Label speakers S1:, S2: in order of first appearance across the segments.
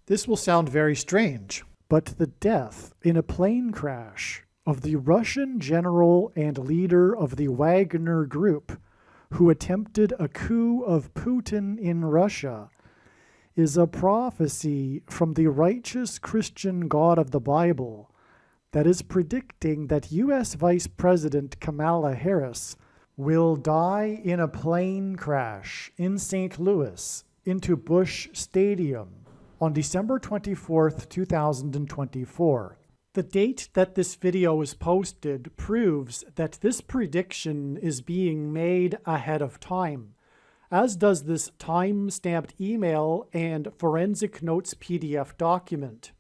S1: This will sound very strange, but the death in a plane crash of the Russian general and leader of the Wagner Group, who attempted a coup of Putin in Russia, is a prophecy from the righteous Christian God of the Bible that is predicting that U.S. Vice President Kamala Harris will die in a plane crash in St. Louis into Busch Stadium on December 24th, 2024. The date that this video is posted proves that this prediction is being made ahead of time, as does this time-stamped email and forensic notes PDF document.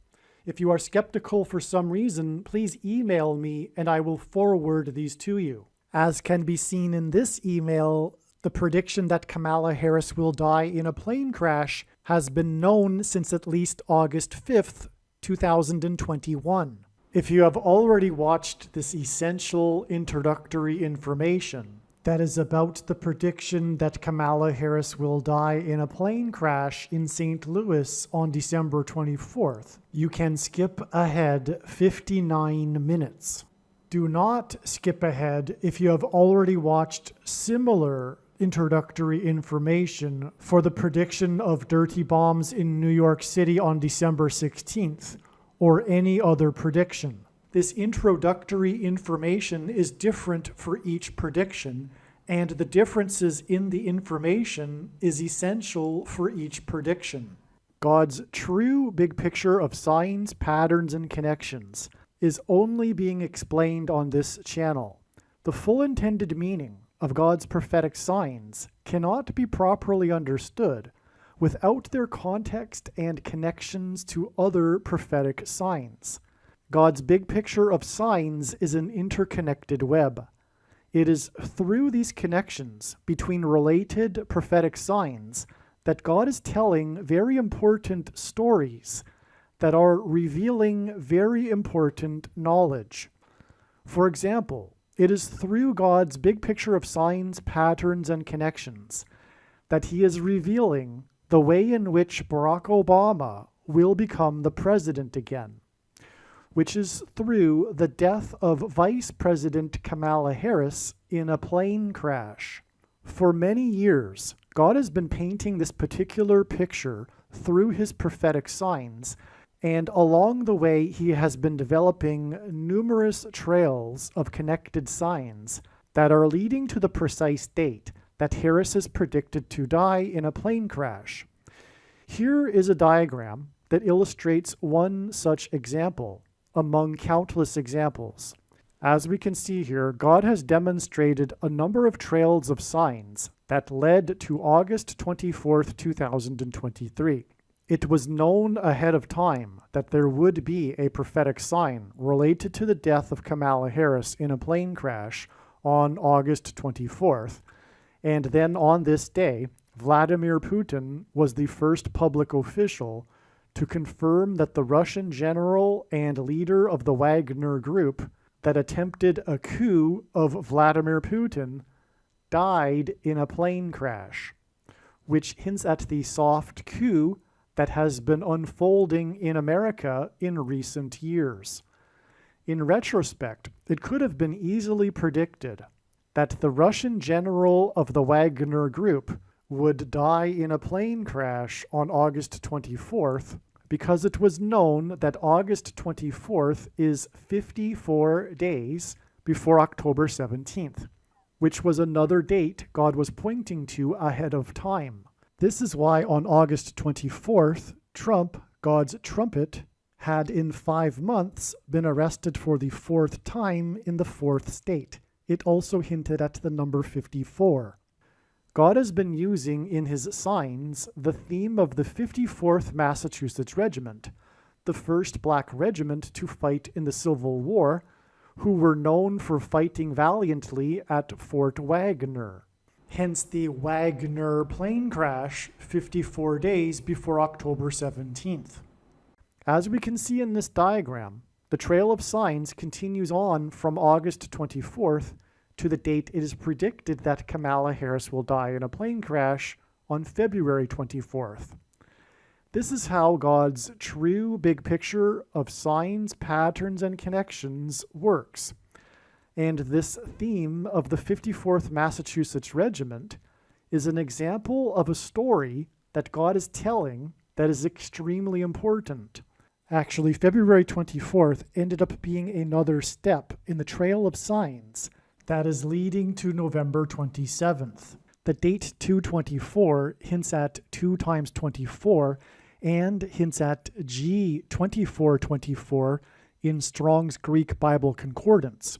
S1: If you are skeptical for some reason, please email me and I will forward these to you. As can be seen in this email, the prediction that Kamala Harris will die in a plane crash has been known since at least August 5th, 2021. If you have already watched this essential introductory information that is about the prediction that Kamala Harris will die in a plane crash in St. Louis on December 24th, you can skip ahead 59 minutes. Do not skip ahead if you have already watched similar introductory information for the prediction of dirty bombs in New York City on December 16th, or any other prediction. This introductory information is different for each prediction, and the differences in the information is essential for each prediction. God's true big picture of signs, patterns, and connections is only being explained on this channel. The full intended meaning of God's prophetic signs cannot be properly understood without their context and connections to other prophetic signs. God's big picture of signs is an interconnected web. It is through these connections between related prophetic signs that God is telling very important stories that are revealing very important knowledge. For example, it is through God's big picture of signs, patterns, and connections that he is revealing the way in which Barack Obama will become the president again, which is through the death of Vice President Kamala Harris in a plane crash. For many years, God has been painting this particular picture through his prophetic signs, and along the way he has been developing numerous trails of connected signs that are leading to the precise date that Harris is predicted to die in a plane crash. Here is a diagram that illustrates one such example among countless examples. As we can see here, God has demonstrated a number of trails of signs that led to August 24th, 2023. It was known ahead of time that there would be a prophetic sign related to the death of Kamala Harris in a plane crash on August 24th. And then on this day, Vladimir Putin was the first public official to confirm that the Russian general and leader of the Wagner Group that attempted a coup of Vladimir Putin died in a plane crash, which hints at the soft coup that has been unfolding in America in recent years. In retrospect, it could have been easily predicted that the Russian general of the Wagner Group would die in a plane crash on August 24th because it was known that August 24th is 54 days before October 17th, which was another date God was pointing to ahead of time. This is why on August 24th, Trump, God's trumpet, had in 5 months been arrested for the 4th time in the 4th state. It also hinted at the number 54. God has been using in his signs the theme of the 54th Massachusetts Regiment, the first black regiment to fight in the Civil War, who were known for fighting valiantly at Fort Wagner. Hence the Wagner plane crash 54 days before October 17th. As we can see in this diagram, the trail of signs continues on from August 24th to the date it is predicted that Kamala Harris will die in a plane crash on February 24th. This is how God's true big picture of signs, patterns, and connections works. And this theme of the 54th Massachusetts Regiment is an example of a story that God is telling that is extremely important. Actually, February 24th ended up being another step in the trail of signs that is leading to November 27th. The date 224 hints at 2 times 24 and hints at G 2424 in Strong's Greek Bible Concordance,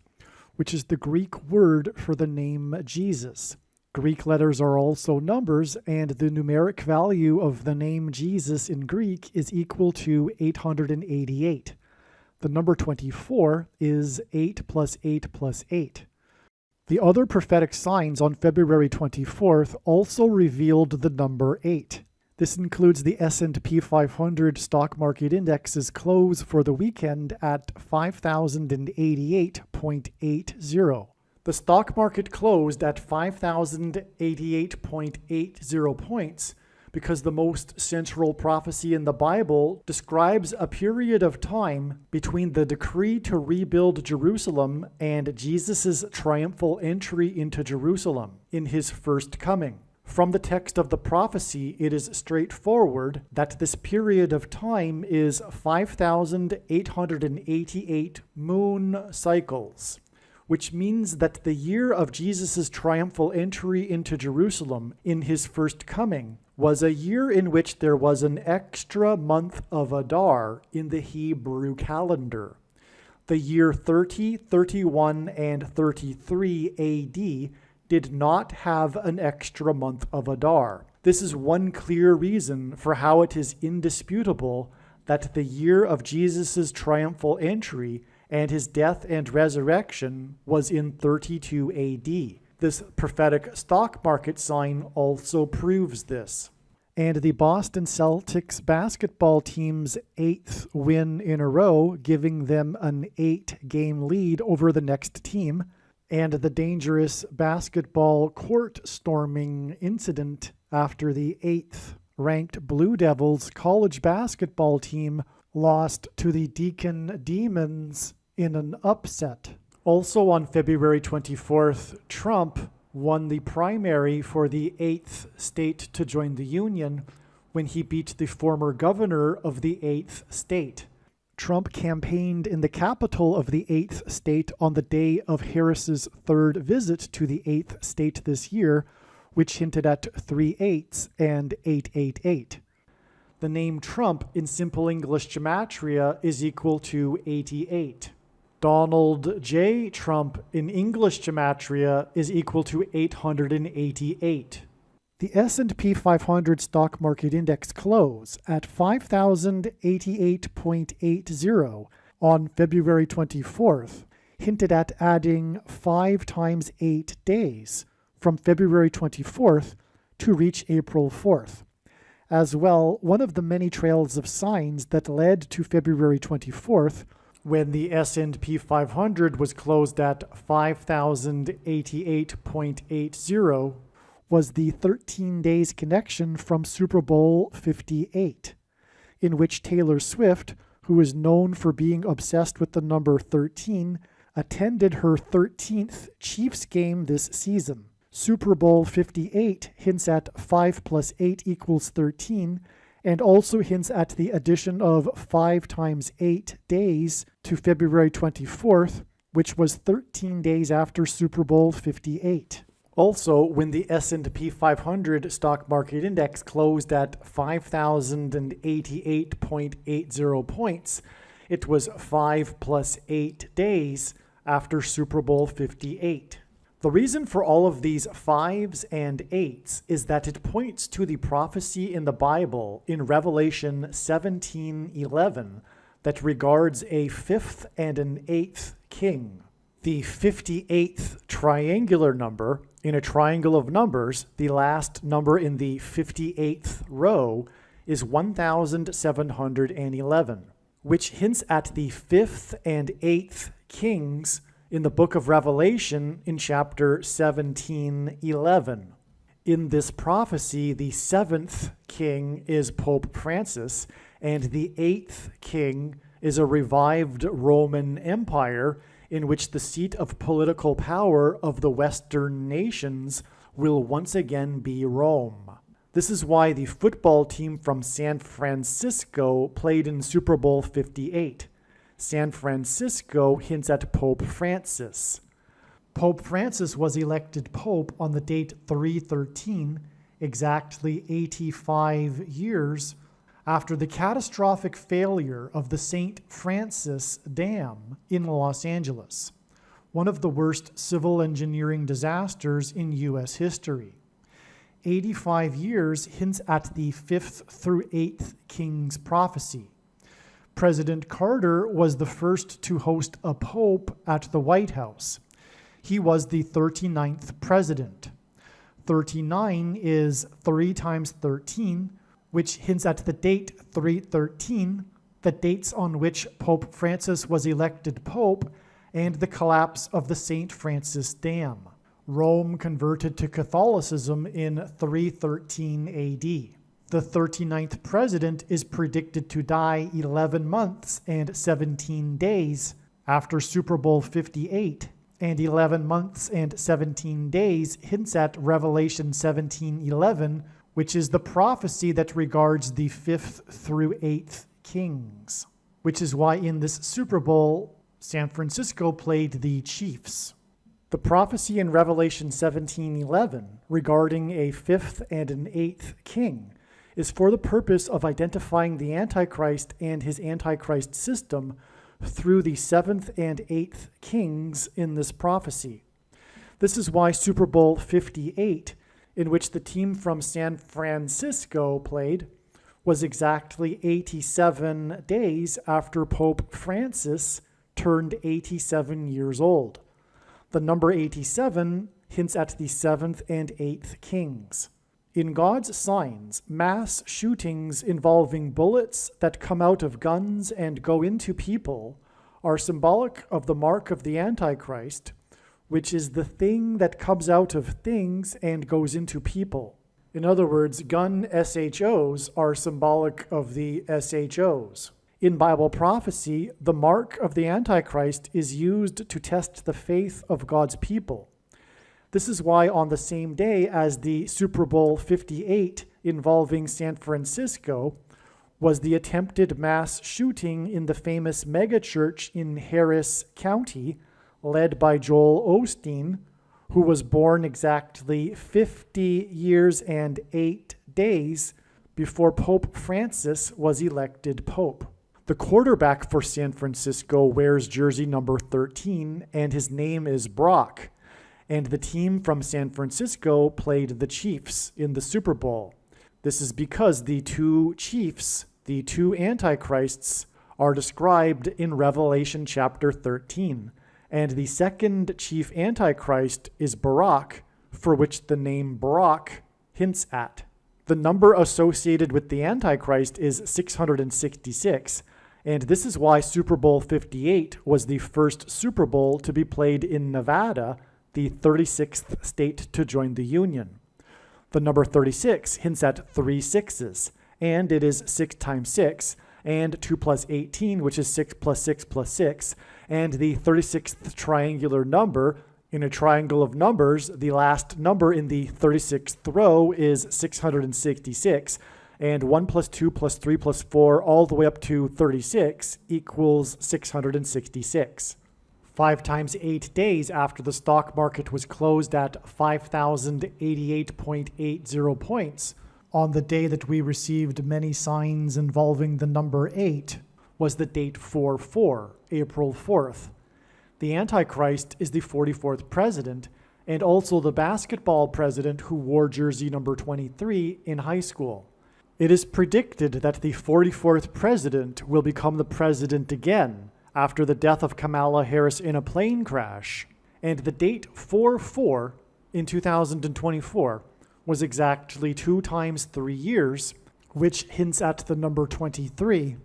S1: which is the Greek word for the name Jesus. Greek letters are also numbers, and the numeric value of the name Jesus in Greek is equal to 888. The number 24 is 8 plus 8 plus 8. The other prophetic signs on February 24th also revealed the number 8. This includes the S&P 500 stock market index's close for the weekend at 5,088.80. The stock market closed at 5,088.80 points because the most central prophecy in the Bible describes a period of time between the decree to rebuild Jerusalem and Jesus' triumphal entry into Jerusalem in his first coming. From the text of the prophecy, it is straightforward that this period of time is 5,888 moon cycles, which means that the year of Jesus' triumphal entry into Jerusalem in his first coming was a year in which there was an extra month of Adar in the Hebrew calendar. The year 30, 31, and 33 AD did not have an extra month of Adar. This is one clear reason for how it is indisputable that the year of Jesus' triumphal entry and his death and resurrection was in 32 AD. This prophetic stock market sign also proves this. And the Boston Celtics basketball team's 8th win in a row, giving them an 8-game lead over the next team, and the dangerous basketball court storming incident after the 8th ranked Blue Devils college basketball team lost to the Deacon Demons in an upset. Also on February 24th, Trump won the primary for the 8th state to join the Union when he beat the former governor of the 8th state. Trump campaigned in the capital of the 8th state on the day of Harris's third visit to the 8th state this year, which hinted at 3 8s and 888. The name Trump in Simple English Gematria is equal to 88. Donald J. Trump in English Gematria is equal to 888. The S&P 500 stock market index close at 5,088.80 on February 24th hinted at adding 5 times 8 days from February 24th to reach April 4th. As well, one of the many trails of signs that led to February 24th, when the S&P 500 was closed at 5,088.80, was the 13 days connection from Super Bowl 58, in which Taylor Swift, who is known for being obsessed with the number 13, attended her 13th Chiefs game this season. Super Bowl 58 hints at 5 plus 8 equals 13, and also hints at the addition of 5 times 8 days to February 24th, which was 13 days after Super Bowl 58. Also, when the S&P 500 stock market index closed at 5,088.80 points, it was 5 plus 8 days after Super Bowl 58. The reason for all of these 5s and 8s is that it points to the prophecy in the Bible in Revelation 17:11 that regards a 5th and an 8th king. The 58th triangular number in a triangle of numbers, the last number in the 58th row, is 1711, which hints at the 5th and 8th kings in the book of Revelation in chapter 17:11. In this prophecy, the 7th king is Pope Francis, and the 8th king is a revived Roman Empire in which the seat of political power of the Western nations will once again be Rome. This is why the football team from San Francisco played in Super Bowl 58. San Francisco hints at Pope Francis. Pope Francis was elected pope on the date 313, exactly 85 years after the catastrophic failure of the St. Francis Dam in Los Angeles, one of the worst civil engineering disasters in U.S. history. 85 years hints at the 5th through 8th king's prophecy. President Carter was the first to host a pope at the White House. He was the 39th president. 39 is 3 times 13, which hints at the date 313, the dates on which Pope Francis was elected pope, and the collapse of the St. Francis Dam. Rome converted to Catholicism in 313 AD. The 39th president is predicted to die 11 months and 17 days after Super Bowl 58, and 11 months and 17 days hints at Revelation 17:11, which is the prophecy that regards the 5th through 8th kings, which is why in this Super Bowl, San Francisco played the Chiefs. The prophecy in Revelation 17:11 regarding a 5th and an 8th king is for the purpose of identifying the Antichrist and his Antichrist system through the 7th and 8th kings in this prophecy. This is why Super Bowl 58, in which the team from San Francisco played, was exactly 87 days after Pope Francis turned 87 years old. The number 87 hints at the 7th and 8th kings. In God's signs, mass shootings involving bullets that come out of guns and go into people are symbolic of the mark of the Antichrist, which is the thing that comes out of things and goes into people. In other words, gun SHOs are symbolic of the SHOs. In Bible prophecy, the mark of the Antichrist is used to test the faith of God's people. This is why on the same day as the Super Bowl 58 involving San Francisco was the attempted mass shooting in the famous megachurch in Harris County, led by Joel Osteen, who was born exactly 50 years and 8 days before Pope Francis was elected pope. The quarterback for San Francisco wears jersey number 13, and his name is Brock. And the team from San Francisco played the Chiefs in the Super Bowl. This is because the two chiefs, the two antichrists, are described in Revelation chapter 13. And the second chief antichrist is Barak, for which the name Brock hints at. The number associated with the Antichrist is 666, and this is why Super Bowl 58 was the first Super Bowl to be played in Nevada, the 36th state to join the Union. The number 36 hints at 3 sixes, and it is 6 times 6, and 2 plus 18, which is 6 plus 6 plus 6, and the 36th triangular number. In a triangle of numbers, the last number in the 36th row is 666, and 1 plus 2 plus 3 plus 4 all the way up to 36 equals 666. 5 times 8 days after the stock market was closed at 5,088.80 points, on the day that we received many signs involving the number 8, was the date 4/4, April 4th. The Antichrist is the 44th president, and also the basketball president who wore jersey number 23 in high school. It is predicted that the 44th president will become the president again after the death of Kamala Harris in a plane crash, and the date 4/4 in 2024 was exactly 2 times 3 years, which hints at the number 23,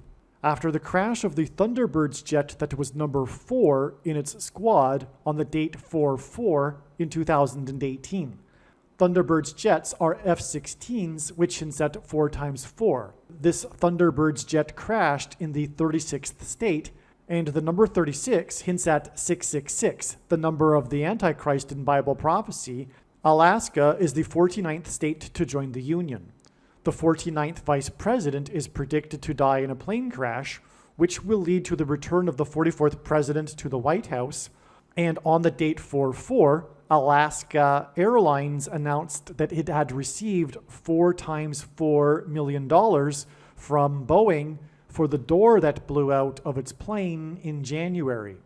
S1: after the crash of the Thunderbirds jet that was number 4 in its squad on the date 4/4 in 2018. Thunderbird's jets are F-16s, which hints at 4 times 4. This Thunderbird's jet crashed in the 36th state, and the number 36 hints at 666, the number of the Antichrist in Bible prophecy. Alaska is the 49th state to join the Union. The 49th vice president is predicted to die in a plane crash, which will lead to the return of the 44th president to the White House. And on the date 4/4, Alaska Airlines announced that it had received 4 times $4 million from Boeing for the door that blew out of its plane in January.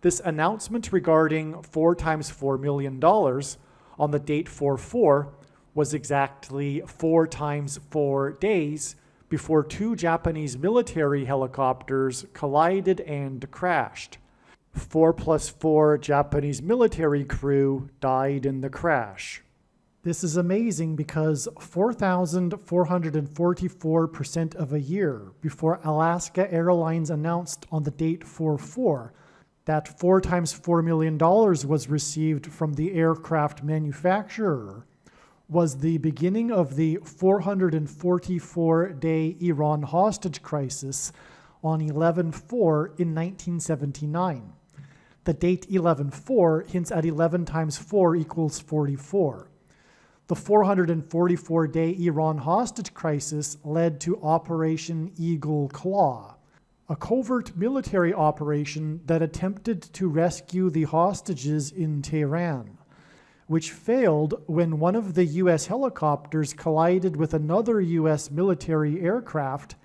S1: This announcement regarding 4 times $4 million on the date 4/4 was exactly 4 times 4 days before 2 Japanese military helicopters collided and crashed. 4 plus 4 Japanese military crew died in the crash. This is amazing because 4,444% of a year before Alaska Airlines announced on the date 4/4 that 4 times $4 million was received from the aircraft manufacturer was the beginning of the 444-day Iran hostage crisis on 11/4 in 1979. The date 11/4 hints at 11 times 4 equals 44. The 444-day Iran hostage crisis led to Operation Eagle Claw, a covert military operation that attempted to rescue the hostages in Tehran, which failed when one of the U.S. helicopters collided with another U.S. military aircraft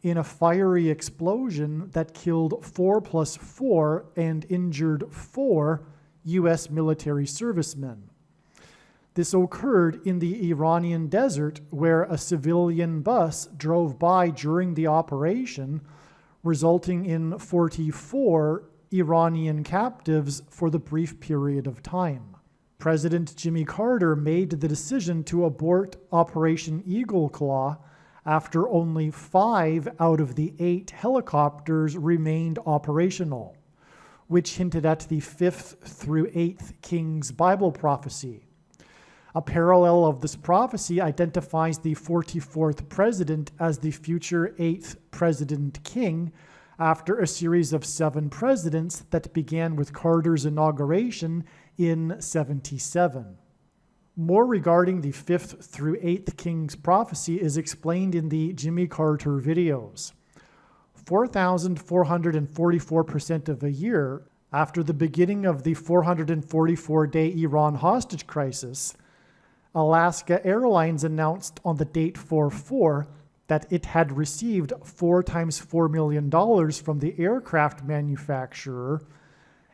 S1: in a fiery explosion that killed 4 plus 4 and injured 4 U.S. military servicemen. This occurred in the Iranian desert, where a civilian bus drove by during the operation, resulting in 44 Iranian captives for the brief period of time. President Jimmy Carter made the decision to abort Operation Eagle Claw after only 5 out of the 8 helicopters remained operational, which hinted at the 5th through 8th Kings Bible prophecy. A parallel of this prophecy identifies the 44th president as the future 8th president king after a series of 7 presidents that began with Carter's inauguration in 77. More regarding the 5th through 8th Kings prophecy is explained in the Jimmy Carter videos. 4,444% of a year after the beginning of the 444-day Iran hostage crisis, Alaska Airlines announced on the date 4/4 that it had received 4 times $4 million from the aircraft manufacturer,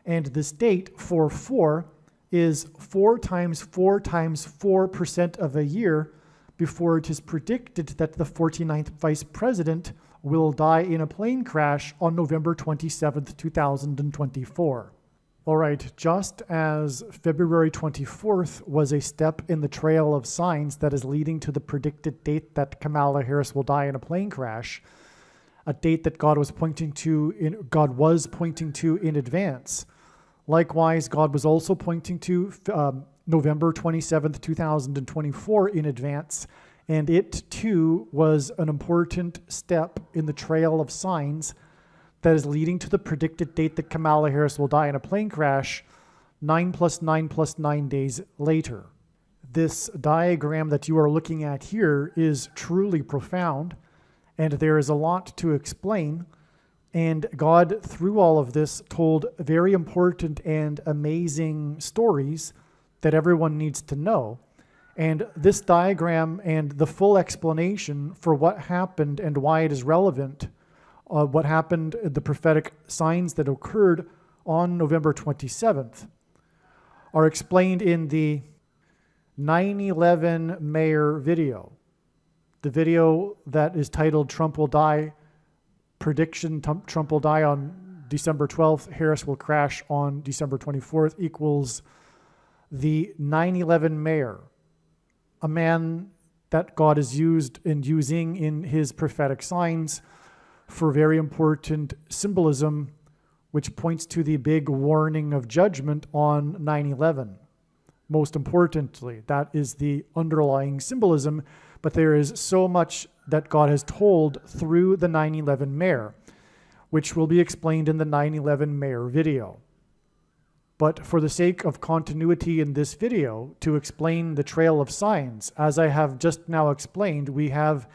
S1: and this date 4/4 is 4 times 4% of a year before it is predicted that the 49th vice president will die in a plane crash on November 27, 2024. All right, just as February 24th was a step in the trail of signs that is leading to the predicted date that Kamala Harris will die in a plane crash, a date that God was pointing to in advance. Likewise, God was also pointing to November 27th, 2024 in advance, and it too was an important step in the trail of signs that is leading to the predicted date that Kamala Harris will die in a plane crash 9 plus 9 plus 9 days later. This diagram that you are looking at here is truly profound, and there is a lot to explain. And God, through all of this, told very important and amazing stories that everyone needs to know. And this diagram and the full explanation for what happened and why it is relevant, what happened, the prophetic signs that occurred on November 27th, are explained in the 9/11 Mayor video. The video that is titled Trump Will Die, Prediction Trump Will Die on December 12th, Harris will crash on December 24th, equals the 9/11 Mayor, a man that God is using in his prophetic signs for very important symbolism, which points to the big warning of judgment on 9/11. most importantly. That is the underlying symbolism, but there is so much that God has told through the 9/11 Mare, which will be explained in the 9/11 Mare video. But for the sake of continuity in this video, to explain the trail of signs, as I have just now explained, we have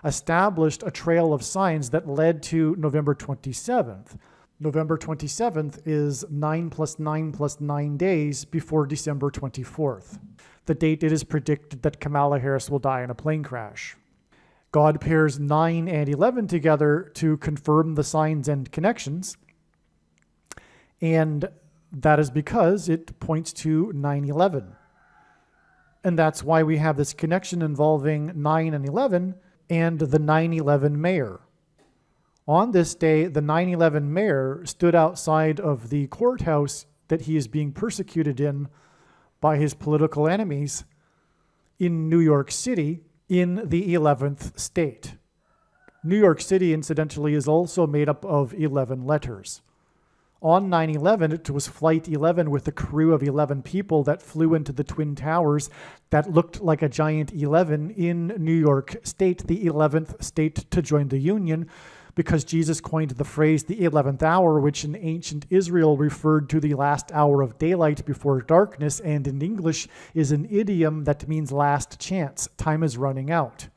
S1: established a trail of signs that led to November 27th. November 27th is 9 + 9 + 9 days before December 24th, the date it is predicted that Kamala Harris will die in a plane crash. God pairs 9 and 11 together to confirm the signs and connections, and that is because it points to 9/11. And that's why we have this connection involving 9 and 11 and the 9/11 Mare. On this day, the 9/11 Mare stood outside of the courthouse that he is being persecuted in by his political enemies in New York City in the 11th state. New York City, incidentally, is also made up of 11 letters. On 9/11, it was Flight 11 with a crew of 11 people that flew into the Twin Towers that looked like a giant 11 in New York State, the 11th state to join the Union, because Jesus coined the phrase the 11th hour, which in ancient Israel referred to the last hour of daylight before darkness, and in English is an idiom that means last chance. Time is running out.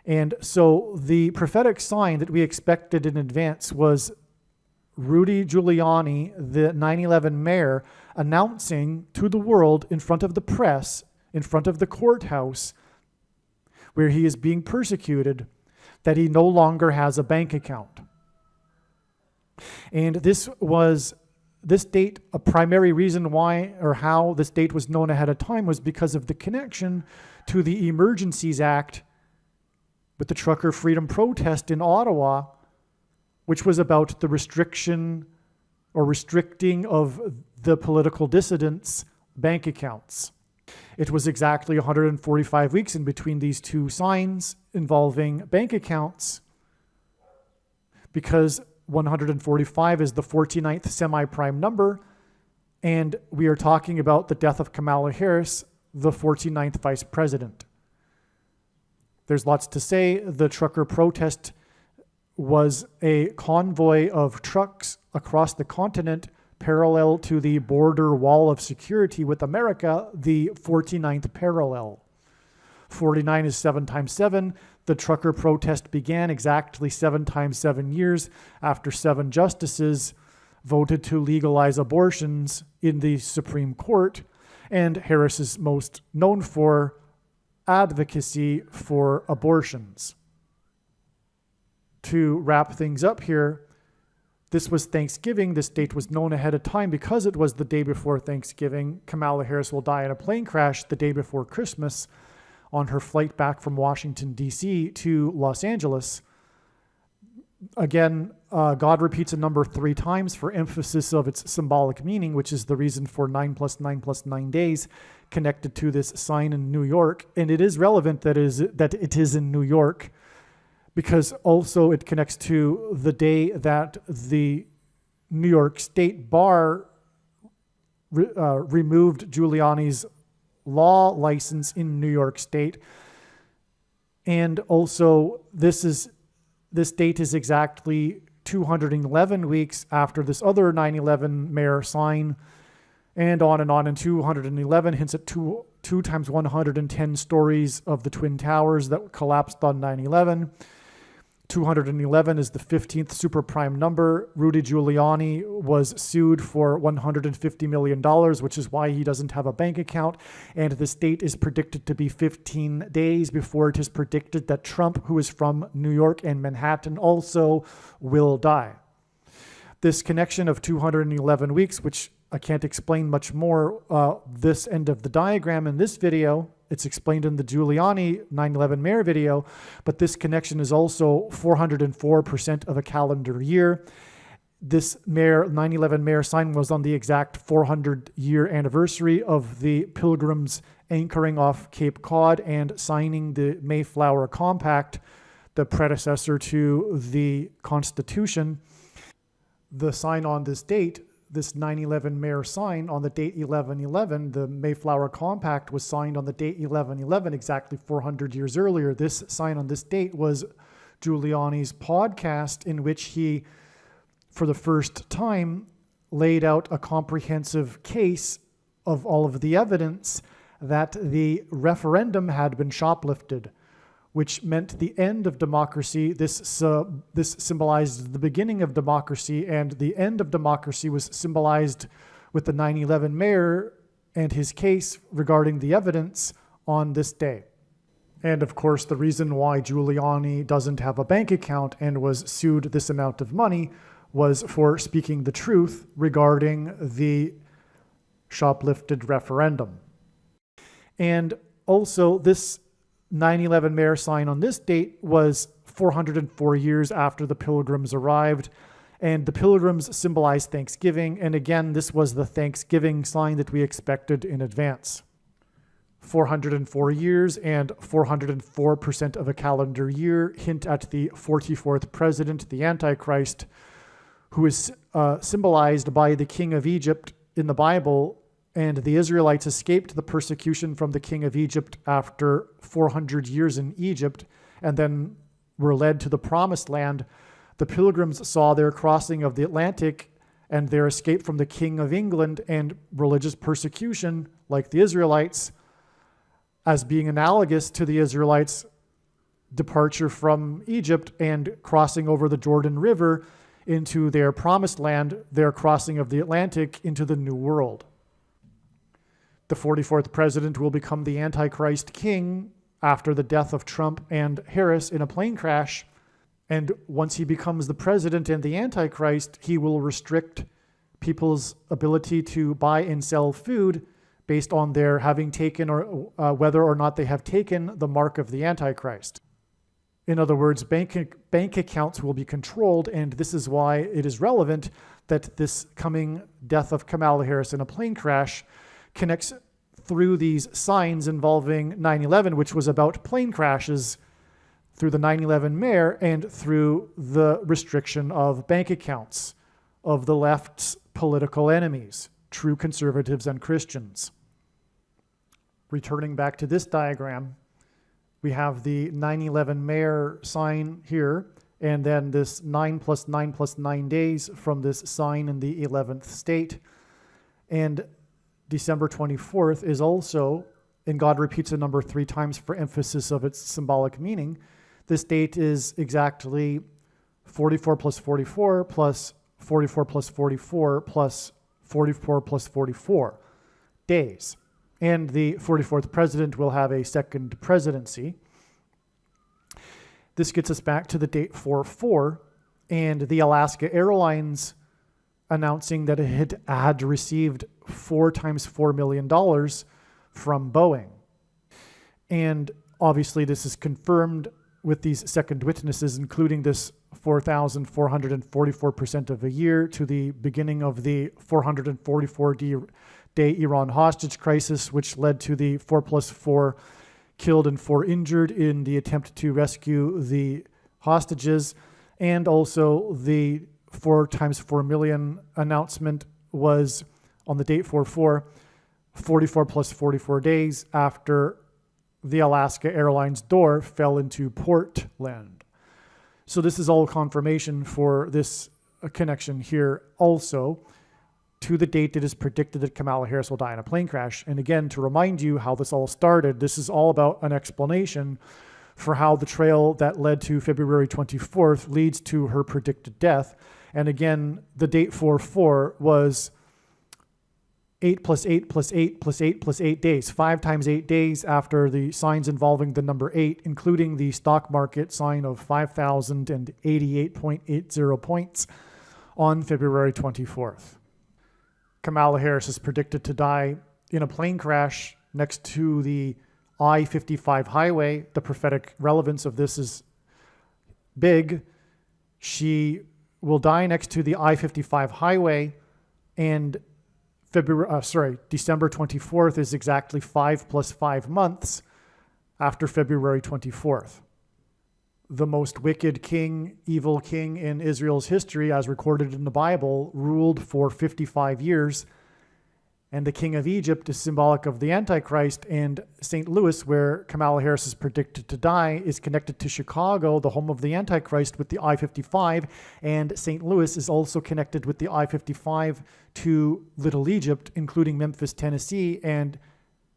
S1: And so the prophetic sign that we expected in advance was Rudy Giuliani, the 9/11 Mayor, announcing to the world in front of the press, in front of the courthouse, where he is being persecuted, that he no longer has a bank account. And this date, a primary reason why or how this date was known ahead of time was because of the connection to the Emergencies Act with the trucker freedom protest in Ottawa, which was about the restriction or restricting of the political dissidents' bank accounts. It was exactly 145 weeks in between these two signs involving bank accounts, because 145 is the 49th semi-prime number, and we are talking about the death of Kamala Harris, the 49th vice president. There's lots to say. The trucker protest was a convoy of trucks across the continent parallel to the border wall of security with America, the 49th parallel. 49 is 7 times 7. The trucker protest began exactly 7 times 7 years after 7 justices voted to legalize abortions in the Supreme Court, and Harris is most known for advocacy for abortions. To wrap things up here, this was Thanksgiving. This date was known ahead of time because it was the day before Thanksgiving. Kamala Harris will die in a plane crash the day before Christmas on her flight back from Washington, D.C. to Los Angeles. Again, God repeats a number 3 times for emphasis of its symbolic meaning, which is the reason for 9 + 9 + 9 days connected to this sign in New York. And it is relevant that it is in New York, because also it connects to the day that the New York State Bar removed Giuliani's law license in New York State. And also this date is exactly 211 weeks after this other 9/11 Mayor sign, and on, and 211 hints at 2 times 110 stories of the Twin Towers that collapsed on 9/11. 211 is the 15th super prime number. Rudy Giuliani was sued for $150 million, which is why he doesn't have a bank account. And this date is predicted to be 15 days before it is predicted that Trump, who is from New York and Manhattan, also will die. This connection of 211 weeks, which I can't explain much more, this end of the diagram in this video, it's explained in the Giuliani 9/11 Mayor video, but this connection is also 404% of a calendar year. This 9/11 Mayor sign was on the exact 400-year anniversary of the Pilgrims anchoring off Cape Cod and signing the Mayflower Compact, the predecessor to the Constitution. The sign on this date, this 9/11 Mayor sign on the date 11/11. The Mayflower Compact was signed on the date 11/11, exactly 400 years earlier. This sign on this date was Giuliani's podcast, in which he, for the first time, laid out a comprehensive case of all of the evidence that the referendum had been shoplifted, which meant the end of democracy. This symbolized the beginning of democracy, and the end of democracy was symbolized with the 9/11 mayor and his case regarding the evidence on this day. And of course, the reason why Giuliani doesn't have a bank account and was sued this amount of money was for speaking the truth regarding the shoplifted referendum. And also, this 9/11 mayor sign on this date was 404 years after the Pilgrims arrived, and the Pilgrims symbolized Thanksgiving, and again, this was the Thanksgiving sign that we expected in advance. 404 years and 404% of a calendar year hint at the 44th president, the Antichrist, who is symbolized by the king of Egypt in the Bible. And the Israelites escaped the persecution from the king of Egypt after 400 years in Egypt and then were led to the promised land. The Pilgrims saw their crossing of the Atlantic and their escape from the king of England and religious persecution, like the Israelites, as being analogous to the Israelites' departure from Egypt and crossing over the Jordan River into their promised land, their crossing of the Atlantic into the New World. The 44th president will become the Antichrist king after the death of Trump and Harris in a plane crash. And once he becomes the president and the Antichrist, he will restrict people's ability to buy and sell food based on their having taken or whether or not they have taken the mark of the Antichrist. In other words, bank accounts will be controlled, and this is why it is relevant that this coming death of Kamala Harris in a plane crash connects through these signs involving 9/11, which was about plane crashes, through the 9/11 mayor, and through the restriction of bank accounts of the left's political enemies, true conservatives and Christians. Returning back to this diagram, we have the 9/11 mayor sign here, and then this 9 + 9 + 9 days from this sign in the 11th state. And December 24th is also, and God repeats the number 3 times for emphasis of its symbolic meaning. This date is exactly 44 + 44 + 44 + 44 + 44 + 44 days. And the 44th president will have a second presidency. This gets us back to the date 4/4 and the Alaska Airlines announcing that it had received 4 times $4 million from Boeing. And obviously this is confirmed with these second witnesses, including this 4,444% of a year to the beginning of the 444-day Iran hostage crisis, which led to the 4+4 killed and 4 injured in the attempt to rescue the hostages, and also the 4 times $4 million announcement was on the date 4/4, 44 + 44 days after the Alaska Airlines door fell into Portland. So this is all confirmation for this connection here also to the date that is predicted that Kamala Harris will die in a plane crash. And again, to remind you how this all started, this is all about an explanation for how the trail that led to February 24th leads to her predicted death. And again, the date 4/4 was 8 + 8 + 8 + 8 + 8 days, 5 times 8 days after the signs involving the number 8, including the stock market sign of 5,088.80 points on February 24th. Kamala Harris is predicted to die in a plane crash next to the I-55 highway. The prophetic relevance of this is big. She will die next to the I-55 highway, and December 24th is exactly 5 + 5 months after February 24th. the most wicked king, evil king in Israel's history, as recorded in the Bible, ruled for 55 years. And the king of Egypt is symbolic of the Antichrist. And St. Louis, where Kamala Harris is predicted to die, is connected to Chicago, the home of the Antichrist, with the I-55. And St. Louis is also connected with the I-55 to Little Egypt, including Memphis, Tennessee, and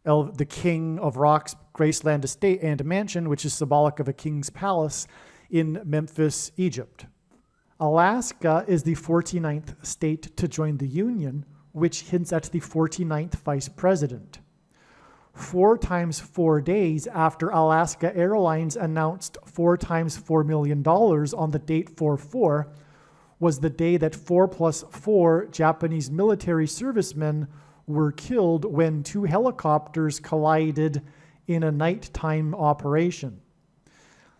S1: the King of Rock's Graceland estate and mansion, which is symbolic of a king's palace in Memphis, Egypt. Alaska is the 49th state to join the Union, which hints at the 49th vice president. 4 times 4 days after Alaska Airlines announced 4 times $4 million on the date 4/4 was the day that 4+4 Japanese military servicemen were killed when 2 helicopters collided in a nighttime operation.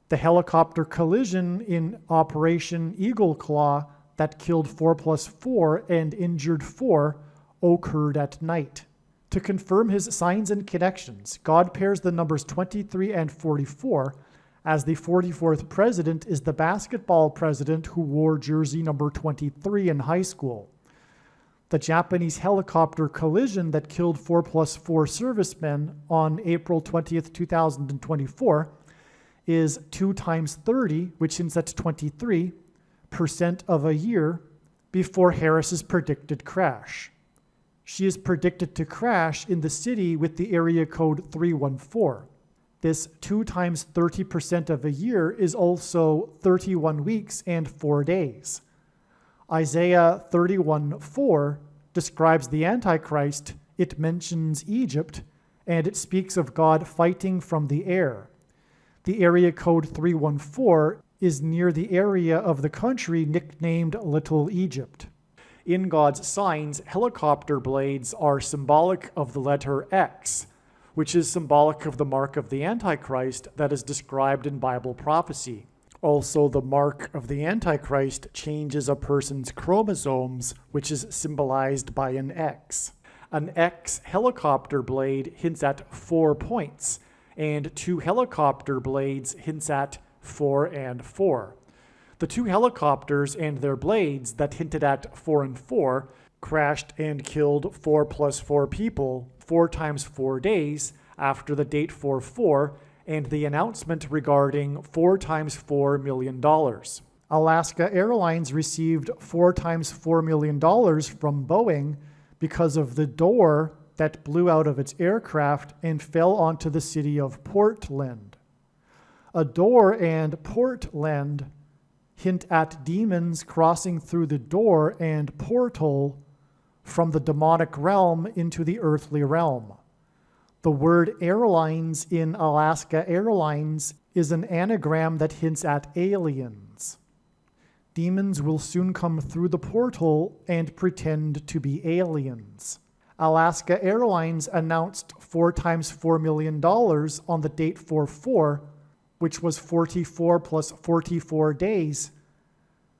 S1: The helicopter collision in Operation Eagle Claw that killed 4+4 and injured 4 occurred at night. To confirm his signs and connections, God pairs the numbers 23 and 44, as the 44th president is the basketball president who wore jersey number 23 in high school. The Japanese helicopter collision that killed 4+4 servicemen on April 20th, 2024 is 2 times 30, which hints at 23% of a year before Harris's predicted crash. She is predicted to crash in the city with the area code 314. This 2 times 30% of a year is also 31 weeks and 4 days. Isaiah 31:4 describes the Antichrist. It mentions Egypt, and it speaks of God fighting from the air. The area code 314 is near the area of the country nicknamed Little Egypt. In God's signs, helicopter blades are symbolic of the letter X, which is symbolic of the mark of the Antichrist that is described in Bible prophecy. Also, the mark of the Antichrist changes a person's chromosomes, which is symbolized by an X. An X helicopter blade hints at 4 points, and 2 helicopter blades hints at 4 and 4. The 2 helicopters and their blades that hinted at 4 and 4 crashed and killed 4+4 people 4 times 4 days after the date 4/4 and the announcement regarding 4 times $4 million. Alaska Airlines received 4 times $4 million from Boeing because of the door that blew out of its aircraft and fell onto the city of Portland. A door and Portland hint at demons crossing through the door and portal from the demonic realm into the earthly realm. The word airlines in Alaska Airlines is an anagram that hints at aliens. Demons will soon come through the portal and pretend to be aliens. Alaska Airlines announced 4 times $4 million on the date 4/4, which was 44 plus 44 days,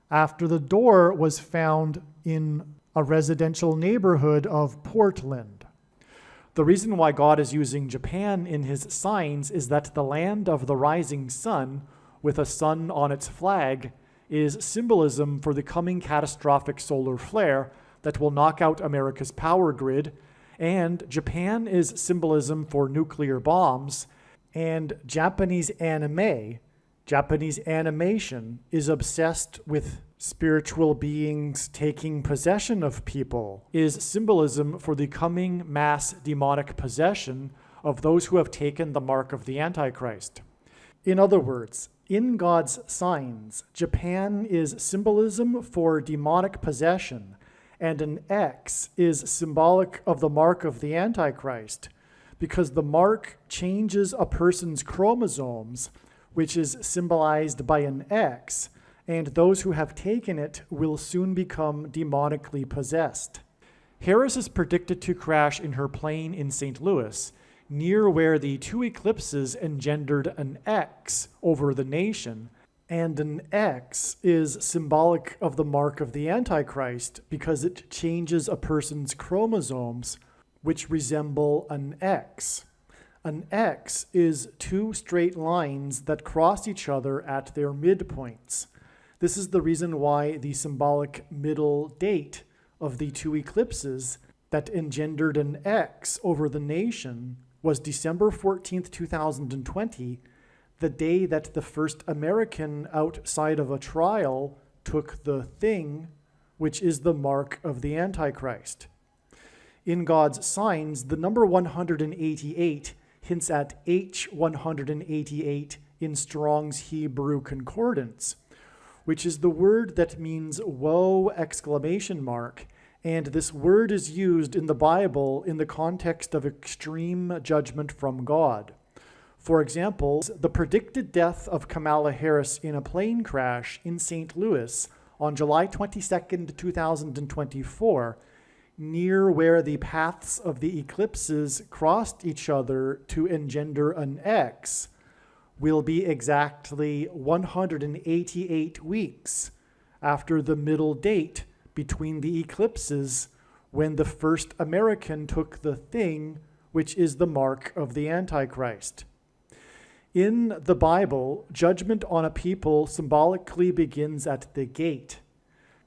S1: after the door was found in a residential neighborhood of Portland. The reason why God is using Japan in his signs is that the land of the rising sun, with a sun on its flag, is symbolism for the coming catastrophic solar flare that will knock out America's power grid, and Japan is symbolism for nuclear bombs, and Japanese animation is obsessed with spiritual beings taking possession of people, is symbolism for the coming mass demonic possession of those who have taken the mark of the Antichrist. In other words, in God's signs, Japan is symbolism for demonic possession, and an X is symbolic of the mark of the Antichrist, because the mark changes a person's chromosomes, which is symbolized by an X, and those who have taken it will soon become demonically possessed. Harris is predicted to crash in her plane in St. Louis, near where the 2 eclipses engendered an X over the nation, and an X is symbolic of the mark of the Antichrist because it changes a person's chromosomes, which resemble an X. An X is two straight lines that cross each other at their midpoints. This is the reason why the symbolic middle date of the two eclipses that engendered an X over the nation was December 14th, 2020, the day that the first American outside of a trial took the thing, which is the mark of the Antichrist. In God's signs, the number 188 hints at H188 in Strong's Hebrew Concordance, which is the word that means woe ! And this word is used in the Bible in the context of extreme judgment from God. For example, the predicted death of Kamala Harris in a plane crash in St. Louis on July 22nd, 2024, near where the paths of the eclipses crossed each other to engender an X, will be exactly 188 weeks after the middle date between the eclipses when the first American took the thing, which is the mark of the Antichrist. In the Bible, judgment on a people symbolically begins at the gate.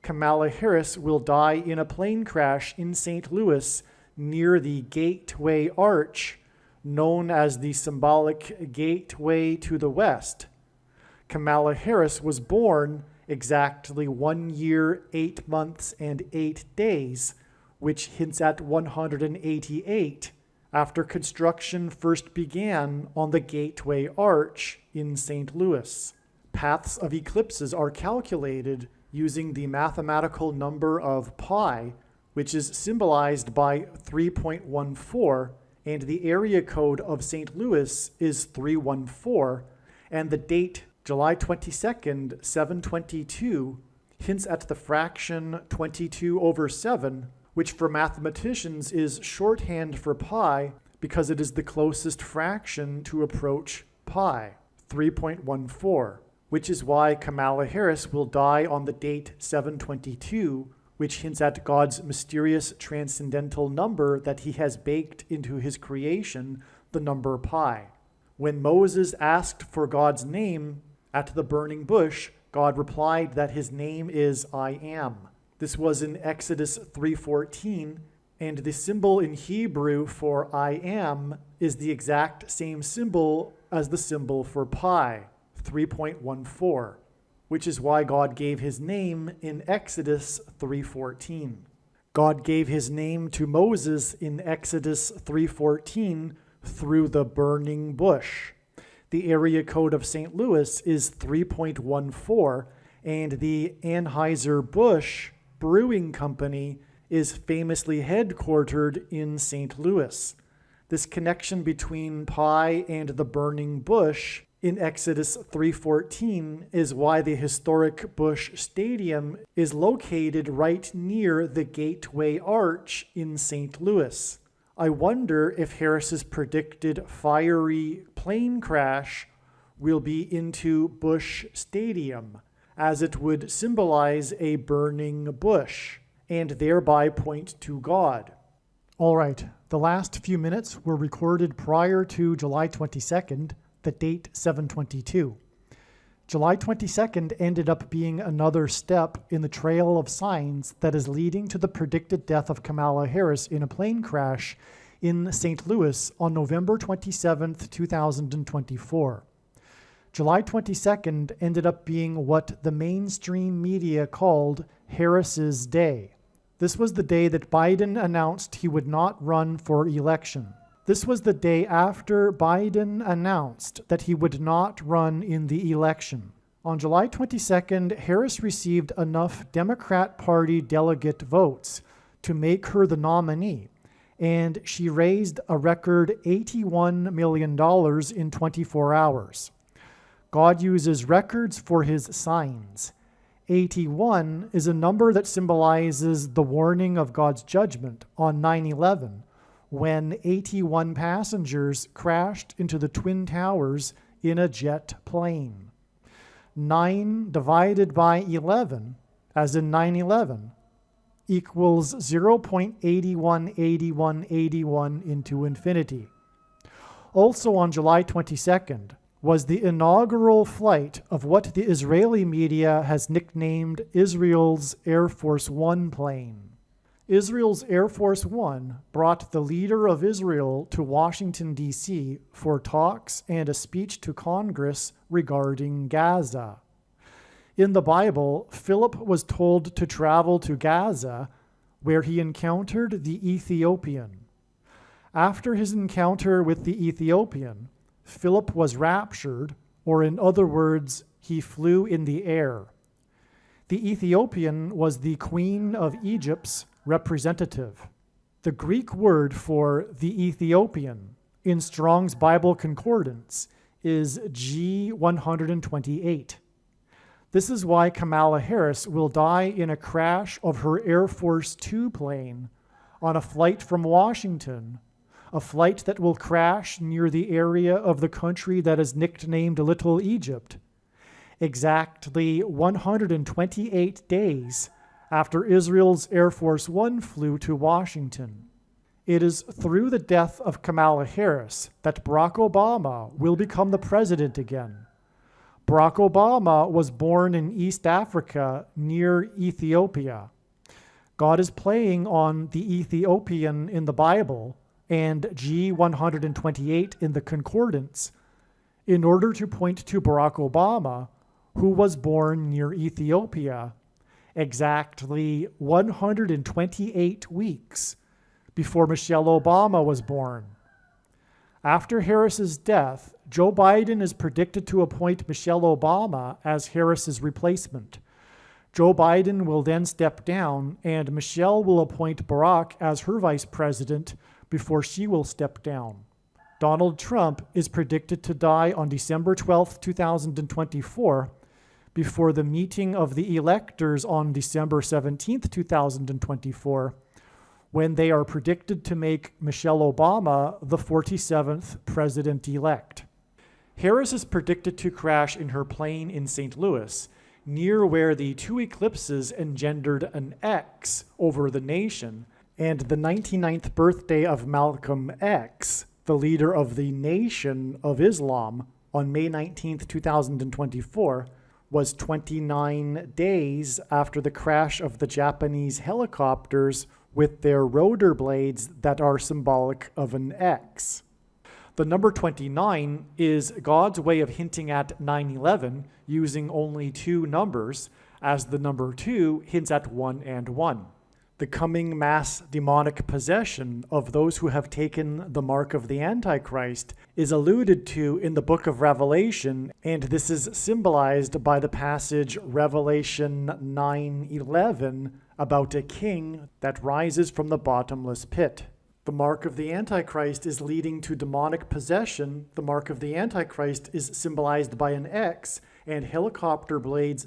S1: Kamala Harris will die in a plane crash in St. Louis near the Gateway Arch, known as the symbolic gateway to the west. Kamala Harris was born exactly 1 year, 8 months, and 8 days, which hints at 188, after construction first began on the Gateway Arch in St. Louis. Paths of eclipses are calculated using the mathematical number of pi, which is symbolized by 3.14, and the area code of St. Louis is 314, and the date July 22nd, 722, hints at the fraction 22/7, which for mathematicians is shorthand for pi because it is the closest fraction to approach pi, 3.14, which is why Kamala Harris will die on the date 722, which hints at God's mysterious transcendental number that he has baked into his creation, the number pi. When Moses asked for God's name at the burning bush, God replied that his name is I am. This was in Exodus 3:14, and the symbol in Hebrew for I am is the exact same symbol as the symbol for pi, 3.14, which is why God gave his name in Exodus 3:14. God gave his name to Moses in Exodus 3:14 through the burning bush. The area code of St. Louis is 3.14, and the Anheuser-Busch Brewing Company is famously headquartered in St. Louis. This connection between pi and the burning bush in Exodus 3:14 is why the historic Busch Stadium is located right near the Gateway Arch in St. Louis. I wonder if Harris's predicted fiery plane crash will be into Busch Stadium, as it would symbolize a burning bush and thereby point to God. All right, the last few minutes were recorded prior to July 22nd, the date 722. July 22nd ended up being another step in the trail of signs that is leading to the predicted death of Kamala Harris in a plane crash in St. Louis on November 27th, 2024. July 22nd ended up being what the mainstream media called Harris's Day. This was the day that Biden announced he would not run for election. This was the day after Biden announced that he would not run in the election. On July 22nd, Harris received enough Democrat Party delegate votes to make her the nominee, and she raised a record $81 million in 24 hours. God uses records for his signs. 81 is a number that symbolizes the warning of God's judgment on 9/11, when 81 passengers crashed into the Twin Towers in a jet plane. 9 divided by 11, as in 9/11, equals 0.818181 into infinity. Also on July 22nd was the inaugural flight of what the Israeli media has nicknamed Israel's Air Force One plane. Israel's Air Force One brought the leader of Israel to Washington, D.C. for talks and a speech to Congress regarding Gaza. In the Bible, Philip was told to travel to Gaza, where he encountered the Ethiopian. After his encounter with the Ethiopian, Philip was raptured, or in other words, he flew in the air. The Ethiopian was the Queen of Egypt's representative. The Greek word for the Ethiopian in Strong's Bible Concordance is G128. This is why Kamala Harris will die in a crash of her Air Force Two plane on a flight from Washington, a flight that will crash near the area of the country that is nicknamed Little Egypt, exactly 128 days after Israel's Air Force One flew to Washington. It is through the death of Kamala Harris that Barack Obama will become the president again. Barack Obama was born in East Africa near Ethiopia. God is playing on the Ethiopian in the Bible and G128 in the Concordance in order to point to Barack Obama, who was born near Ethiopia exactly 128 weeks before Michelle Obama was born. After Harris's death, Joe Biden is predicted to appoint Michelle Obama as Harris's replacement. Joe Biden will then step down, and Michelle will appoint Barack as her vice president before she will step down. Donald Trump is predicted to die on December 12, 2024, before the meeting of the electors on December 17, 2024, when they are predicted to make Michelle Obama the 47th president-elect. Harris is predicted to crash in her plane in St. Louis, near where the two eclipses engendered an X over the nation, and the 99th birthday of Malcolm X, the leader of the Nation of Islam, on May 19, 2024, was 29 days after the crash of the Japanese helicopters with their rotor blades that are symbolic of an X. The number 29 is God's way of hinting at 9/11 using only two numbers, as the number 2 hints at 1 and 1. The coming mass demonic possession of those who have taken the mark of the Antichrist is alluded to in the book of Revelation, and this is symbolized by the passage Revelation 9:11 about a king that rises from the bottomless pit. The mark of the Antichrist is leading to demonic possession. The mark of the Antichrist is symbolized by an X, and helicopter blades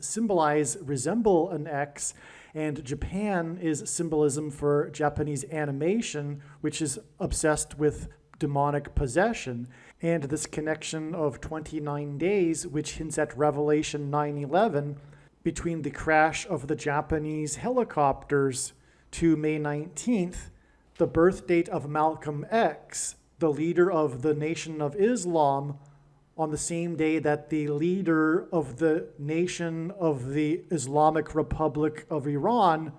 S1: resemble an X, and Japan is symbolism for Japanese animation, which is obsessed with demonic possession. And this connection of 29 days, which hints at Revelation 9:11, between the crash of the Japanese helicopters to May 19th, the birth date of Malcolm X, the leader of the Nation of Islam, on the same day that the leader of the Nation of the Islamic Republic of Iran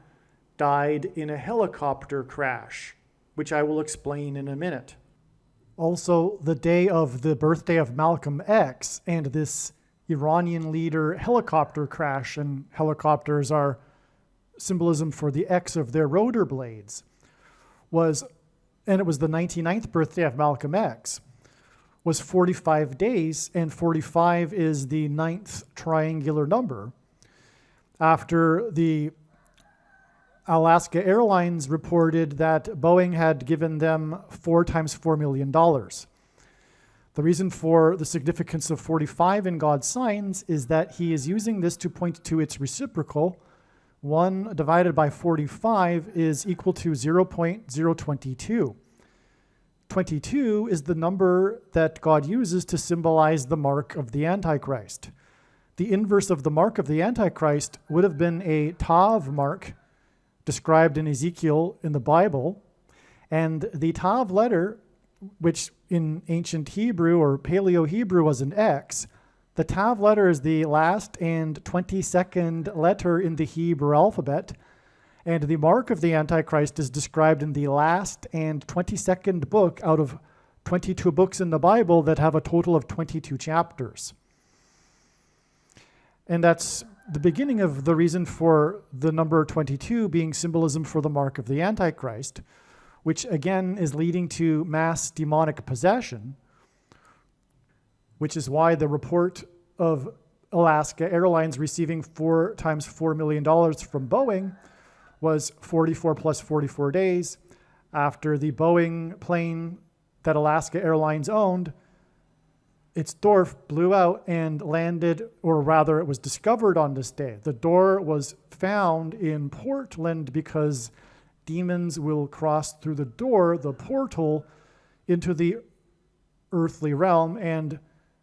S1: died in a helicopter crash, which I will explain in a minute. Also, the day of the birthday of Malcolm X and this Iranian leader helicopter crash, and helicopters are symbolism for the X of their rotor blades, it was the 99th birthday of Malcolm X, was 45 days, and 45 is the 9th triangular number. After the Alaska Airlines reported that Boeing had given them 4 times $4 million. The reason for the significance of 45 in God's signs is that he is using this to point to its reciprocal. 1 divided by 45 is equal to 0.022. 22 is the number that God uses to symbolize the mark of the Antichrist. The inverse of the mark of the Antichrist would have been a Tav mark described in Ezekiel in the Bible, and the Tav letter which in ancient Hebrew or Paleo-Hebrew was an X, the Tav letter is the last and 22nd letter in the Hebrew alphabet, and the mark of the Antichrist is described in the last and 22nd book out of 22 books in the Bible that have a total of 22 chapters. And that's the beginning of the reason for the number 22 being symbolism for the mark of the Antichrist, which again is leading to mass demonic possession, which is why the report of Alaska Airlines receiving 4 times $4 million from Boeing was 44 plus 44 days after the Boeing plane that Alaska Airlines owned, its door blew out and landed, or rather it was discovered on this day. The door was found in Portland because demons will cross through the door, the portal, into the earthly realm, and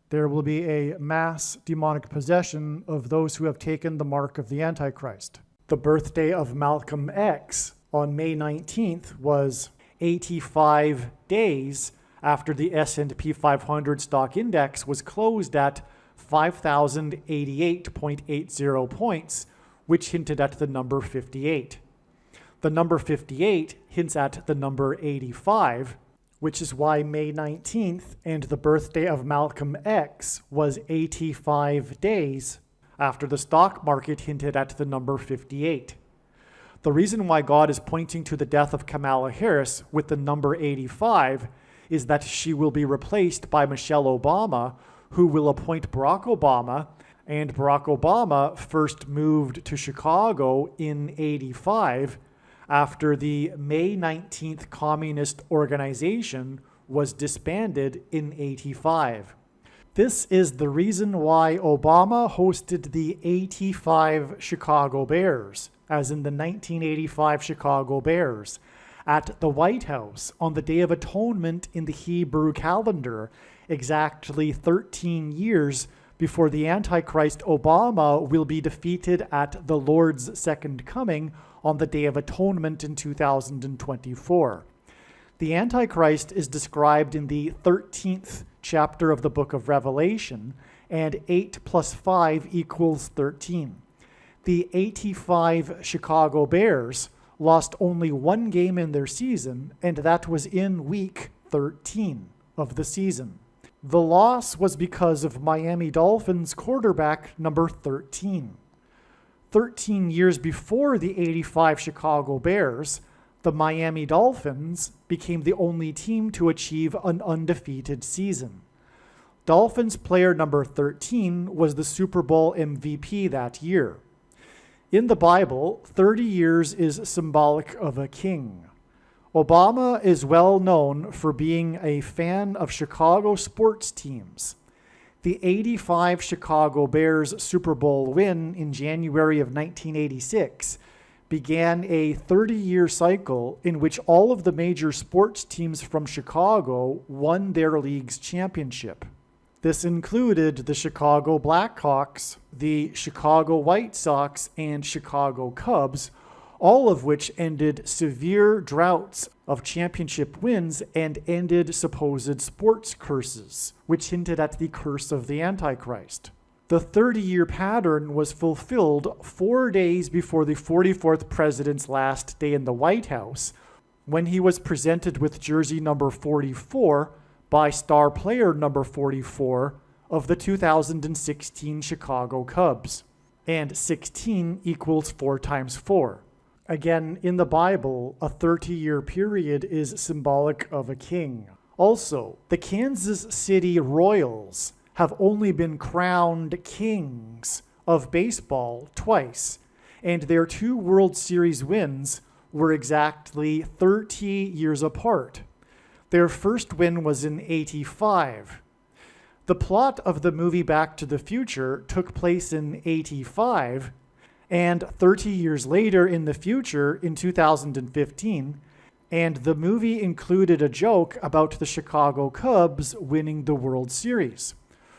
S1: there will be a mass demonic possession of those who have taken the mark of the Antichrist. The birthday of Malcolm X on May 19th was 85 days after the S&P 500 stock index was closed at 5,088.80 points, which hinted at the number 58. The number 58 hints at the number 85, which is why May 19th and the birthday of Malcolm X was 85 days after the stock market hinted at the number 58. The reason why God is pointing to the death of Kamala Harris with the number 85 is that she will be replaced by Michelle Obama, who will appoint Barack Obama, and Barack Obama first moved to Chicago in 85 after the May 19th Communist Organization was disbanded in 85. This is the reason why Obama hosted the 85 Chicago Bears, as in the 1985 Chicago Bears, at the White House on the Day of Atonement in the Hebrew calendar, exactly 13 years before the Antichrist Obama will be defeated at the Lord's second coming on the Day of Atonement in 2024. The Antichrist is described in the 13th chapter of the book of Revelation, and 8 plus 5 equals 13. The 85 Chicago Bears lost only one game in their season, and that was in week 13 of the season. The loss was because of Miami Dolphins quarterback number 13. 13 years before the 85 Chicago Bears, the Miami Dolphins became the only team to achieve an undefeated season. Dolphins player number 13 was the Super Bowl MVP that year. In the Bible, 30 years is symbolic of a king. Obama is well known for being a fan of Chicago sports teams. The 85 Chicago Bears Super Bowl win in January of 1986 began a 30-year cycle in which all of the major sports teams from Chicago won their league's championship. This included the Chicago Blackhawks, the Chicago White Sox, and Chicago Cubs, all of which ended severe droughts of championship wins and ended supposed sports curses, which hinted at the curse of the Antichrist. The 30-year pattern was fulfilled 4 days before the 44th president's last day in the White House, when he was presented with jersey number 44 by star player number 44 of the 2016 Chicago Cubs. And 16 equals 4 times 4. Again, in the Bible, a 30-year period is symbolic of a king. Also, the Kansas City Royals have only been crowned kings of baseball twice, and their 2 World Series wins were exactly 30 years apart. Their first win was in 85. The plot of the movie Back to the Future took place in 85, and 30 years later in the future, in 2015, and the movie included a joke about the Chicago Cubs winning the World Series,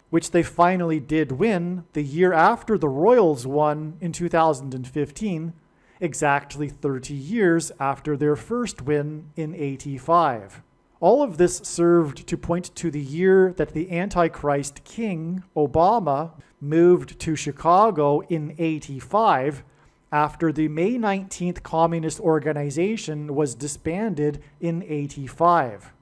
S1: which they finally did win the year after the Royals won in 2015, exactly 30 years after their first win in 85. All of this served to point to the year that the Antichrist king, Obama, moved to Chicago in 85 after the May 19th Communist Organization was disbanded in 85.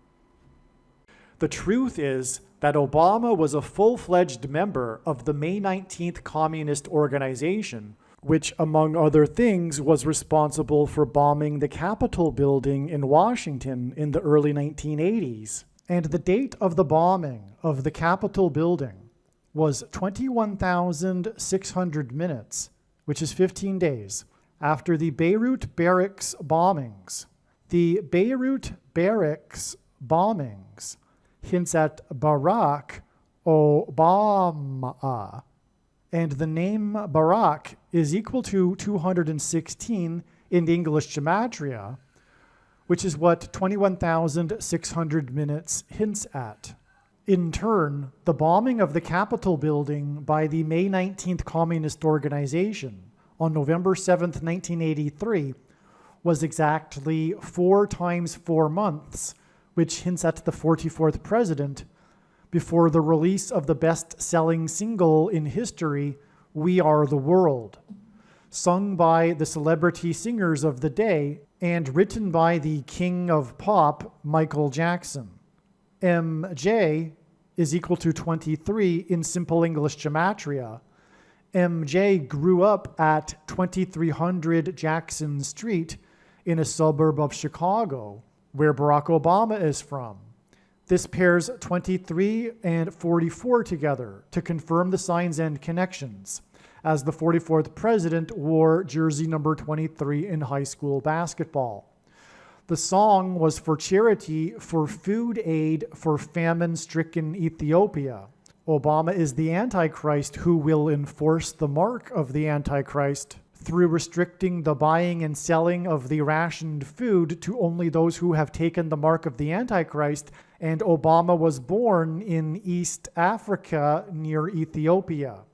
S1: The truth is that Obama was a full-fledged member of the May 19th Communist Organization, which, among other things, was responsible for bombing the Capitol building in Washington in the early 1980s. And the date of the bombing of the Capitol building was 21,600 minutes, which is 15 days, after the Beirut Barracks bombings. The Beirut Barracks bombings hints at Barack Obama, and the name Barack is equal to 216 in English gematria, which is what 21,600 minutes hints at. In turn, the bombing of the Capitol building by the May 19th Communist Organization on November 7th, 1983, was exactly 4 times 4 months, which hints at the 44th president, before the release of the best-selling single in history, We Are the World, sung by the celebrity singers of the day and written by the king of pop, Michael Jackson. MJ is equal to 23 in simple English gematria. MJ grew up at 2300 Jackson Street in a suburb of Chicago, where Barack Obama is from. This pairs 23 and 44 together to confirm the signs and connections, as the 44th president wore jersey number 23 in high school basketball. The song was for charity for food aid for famine-stricken Ethiopia. Obama is the Antichrist who will enforce the mark of the Antichrist through restricting the buying and selling of the rationed food to only those who have taken the mark of the Antichrist, and Obama was born in East Africa near Ethiopia.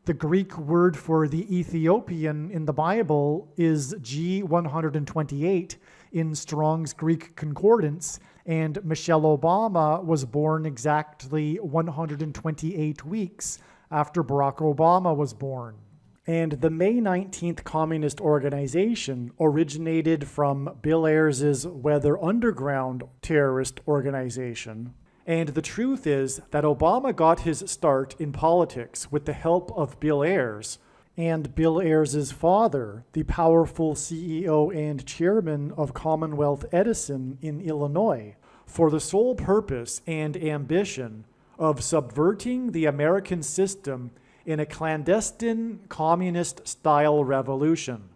S1: The Greek word for the Ethiopian in the Bible is G128 in Strong's Greek Concordance, and Michelle Obama was born exactly 128 weeks after Barack Obama was born. And the May 19th Communist Organization originated from Bill Ayers' Weather Underground terrorist organization. And the truth is that Obama got his start in politics with the help of Bill Ayers, and Bill Ayers' father, the powerful CEO and chairman of Commonwealth Edison in Illinois, for the sole purpose and ambition of subverting the American system in a clandestine communist-style revolution.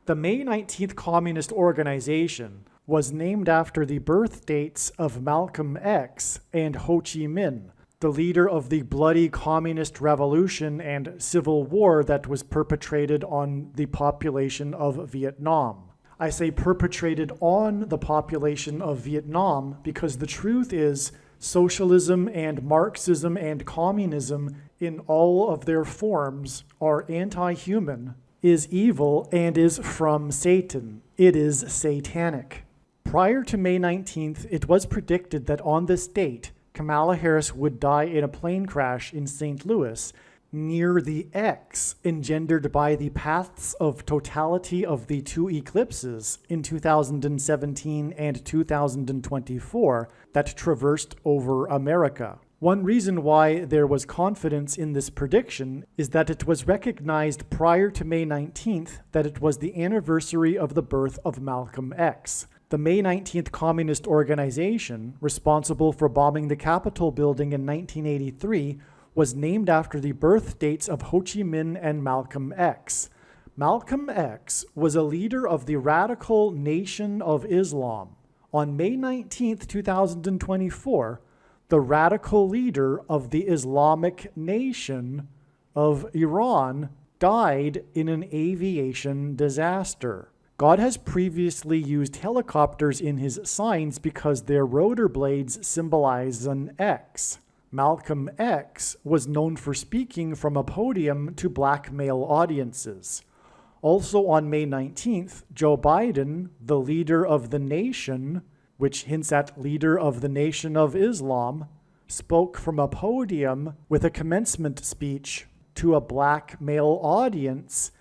S1: The May 19th Communist Organization was named after the birth dates of Malcolm X and Ho Chi Minh, the leader of the bloody communist revolution and civil war that was perpetrated on the population of Vietnam. I say perpetrated on the population of Vietnam because the truth is socialism and Marxism and communism in all of their forms are anti-human, is evil, and is from Satan. It is satanic. Prior to May 19th, it was predicted that on this date, Kamala Harris would die in a plane crash in St. Louis near the X engendered by the paths of totality of the 2 eclipses in 2017 and 2024 that traversed over America. One reason why there was confidence in this prediction is that it was recognized prior to May 19th that it was the anniversary of the birth of Malcolm X. The May 19th Communist Organization, responsible for bombing the Capitol building in 1983, was named after the birth dates of Ho Chi Minh and Malcolm X. Malcolm X was a leader of the radical Nation of Islam. On May 19, 2024, the radical leader of the Islamic Nation of Iran died in an aviation disaster. God has previously used helicopters in his signs because their rotor blades symbolize an X. Malcolm X was known for speaking from a podium to black male audiences. Also on May 19th, Joe Biden, the leader of the nation, which hints at leader of the Nation of Islam, spoke from a podium with a commencement speech to a black male audience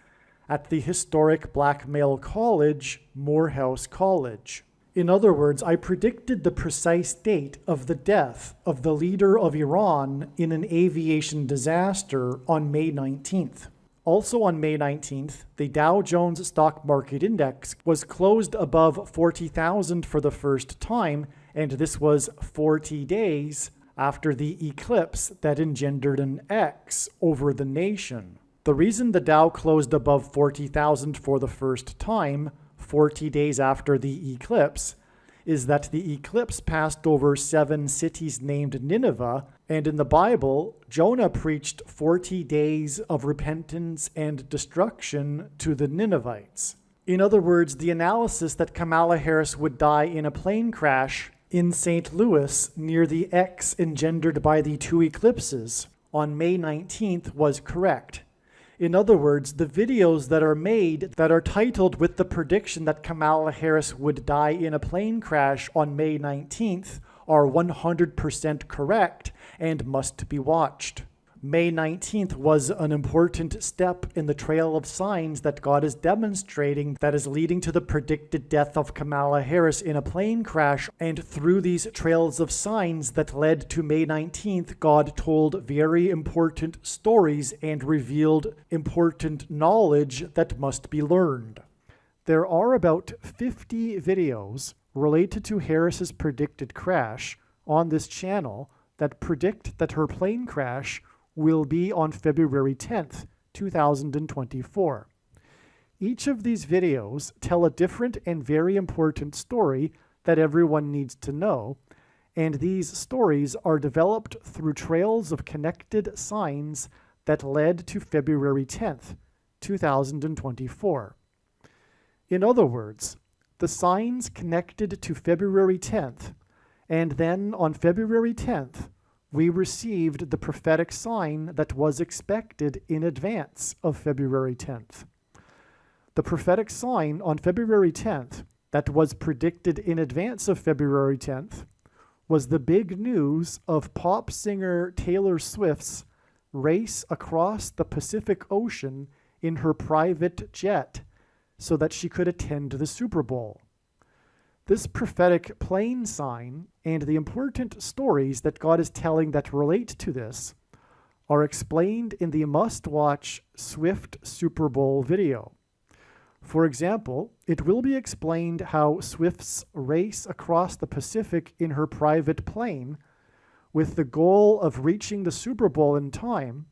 S1: at the historic black male college, Morehouse College. In other words, I predicted the precise date of the death of the leader of Iran in an aviation disaster on May 19th. Also on May 19th, the Dow Jones Stock Market Index was closed above 40,000 for the first time, and this was 40 days after the eclipse that engendered an X over the nation. The reason the Dow closed above 40,000 for the first time, 40 days after the eclipse, is that the eclipse passed over 7 cities named Nineveh, and in the Bible, Jonah preached 40 days of repentance and destruction to the Ninevites. In other words, the analysis that Kamala Harris would die in a plane crash in St. Louis near the X engendered by the 2 eclipses on May 19th was correct. In other words, the videos that are made that are titled with the prediction that Kamala Harris would die in a plane crash on May 19th are 100% correct and must be watched. May 19th was an important step in the trail of signs that God is demonstrating that is leading to the predicted death of Kamala Harris in a plane crash. And through these trails of signs that led to May 19th, God told very important stories and revealed important knowledge that must be learned. There are about 50 videos related to Harris's predicted crash on this channel that predict that her plane crash will be on February 10th, 2024. Each of these videos tell a different and very important story that everyone needs to know, and these stories are developed through trails of connected signs that led to February 10th, 2024. In other words, the signs connected to February 10th, and then on February 10th, we received the prophetic sign that was expected in advance of February 10th. The prophetic sign on February 10th that was predicted in advance of February 10th was the big news of pop singer Taylor Swift's race across the Pacific Ocean in her private jet so that she could attend the Super Bowl. This prophetic plane sign and the important stories that God is telling that relate to this are explained in the must-watch Swift Super Bowl video. For example, it will be explained how Swift's race across the Pacific in her private plane, with the goal of reaching the Super Bowl in time,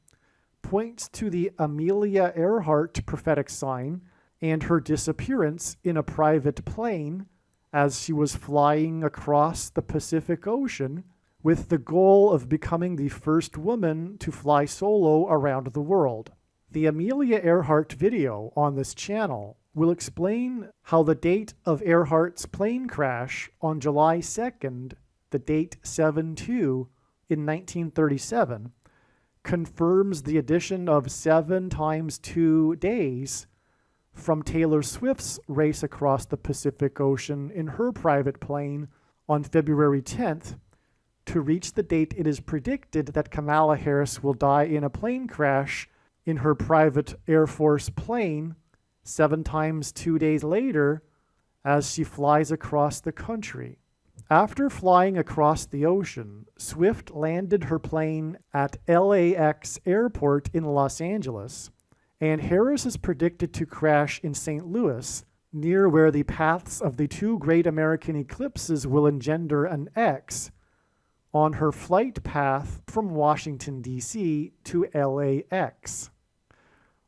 S1: points to the Amelia Earhart prophetic sign and her disappearance in a private plane as she was flying across the Pacific Ocean with the goal of becoming the first woman to fly solo around the world. The Amelia Earhart video on this channel will explain how the date of Earhart's plane crash on July 2nd, the date 7/2 in 1937, confirms the addition of 7 times 2 days from Taylor Swift's race across the Pacific Ocean in her private plane on February 10th to reach the date it is predicted that Kamala Harris will die in a plane crash in her private Air Force plane 7 times 2 days later as she flies across the country. After flying across the ocean, Swift landed her plane at LAX Airport in Los Angeles, and Harris is predicted to crash in St. Louis, near where the paths of the 2 great American eclipses will engender an X, on her flight path from Washington, D.C. to LAX.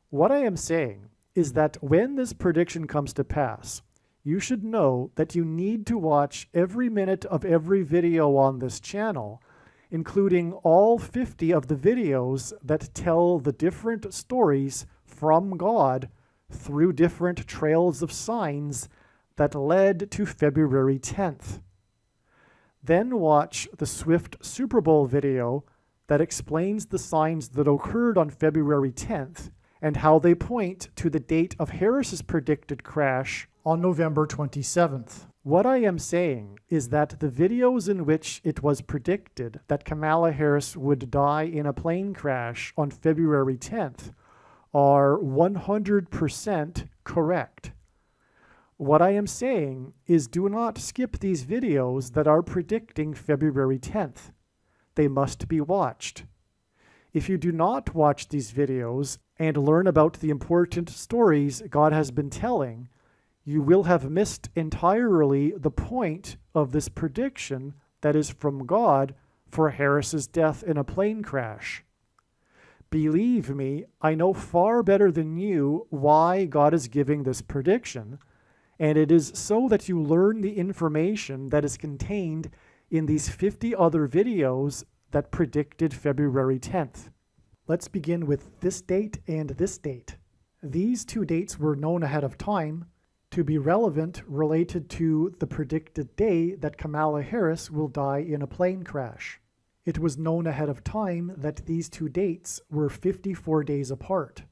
S1: What I am saying is that when this prediction comes to pass, you should know that you need to watch every minute of every video on this channel, including all 50 of the videos that tell the different stories from God through different trails of signs that led to February 10th. Then watch the Swift Super Bowl video that explains the signs that occurred on February 10th and how they point to the date of Harris's predicted crash on November 27th. What I am saying is that the videos in which it was predicted that Kamala Harris would die in a plane crash on February 10th are 100% correct. What I am saying is do not skip these videos that are predicting February 10th. They must be watched. If you do not watch these videos and learn about the important stories God has been telling, you will have missed entirely the point of this prediction that is from God for Harris's death in a plane crash. Believe me, I know far better than you why God is giving this prediction, and it is so that you learn the information that is contained in these 50 other videos that predicted February 10th. Let's begin with this date and this date. These two dates were known ahead of time to be relevant related to the predicted day that Kamala Harris will die in a plane crash. It was known ahead of time that these two dates were 54 days apart.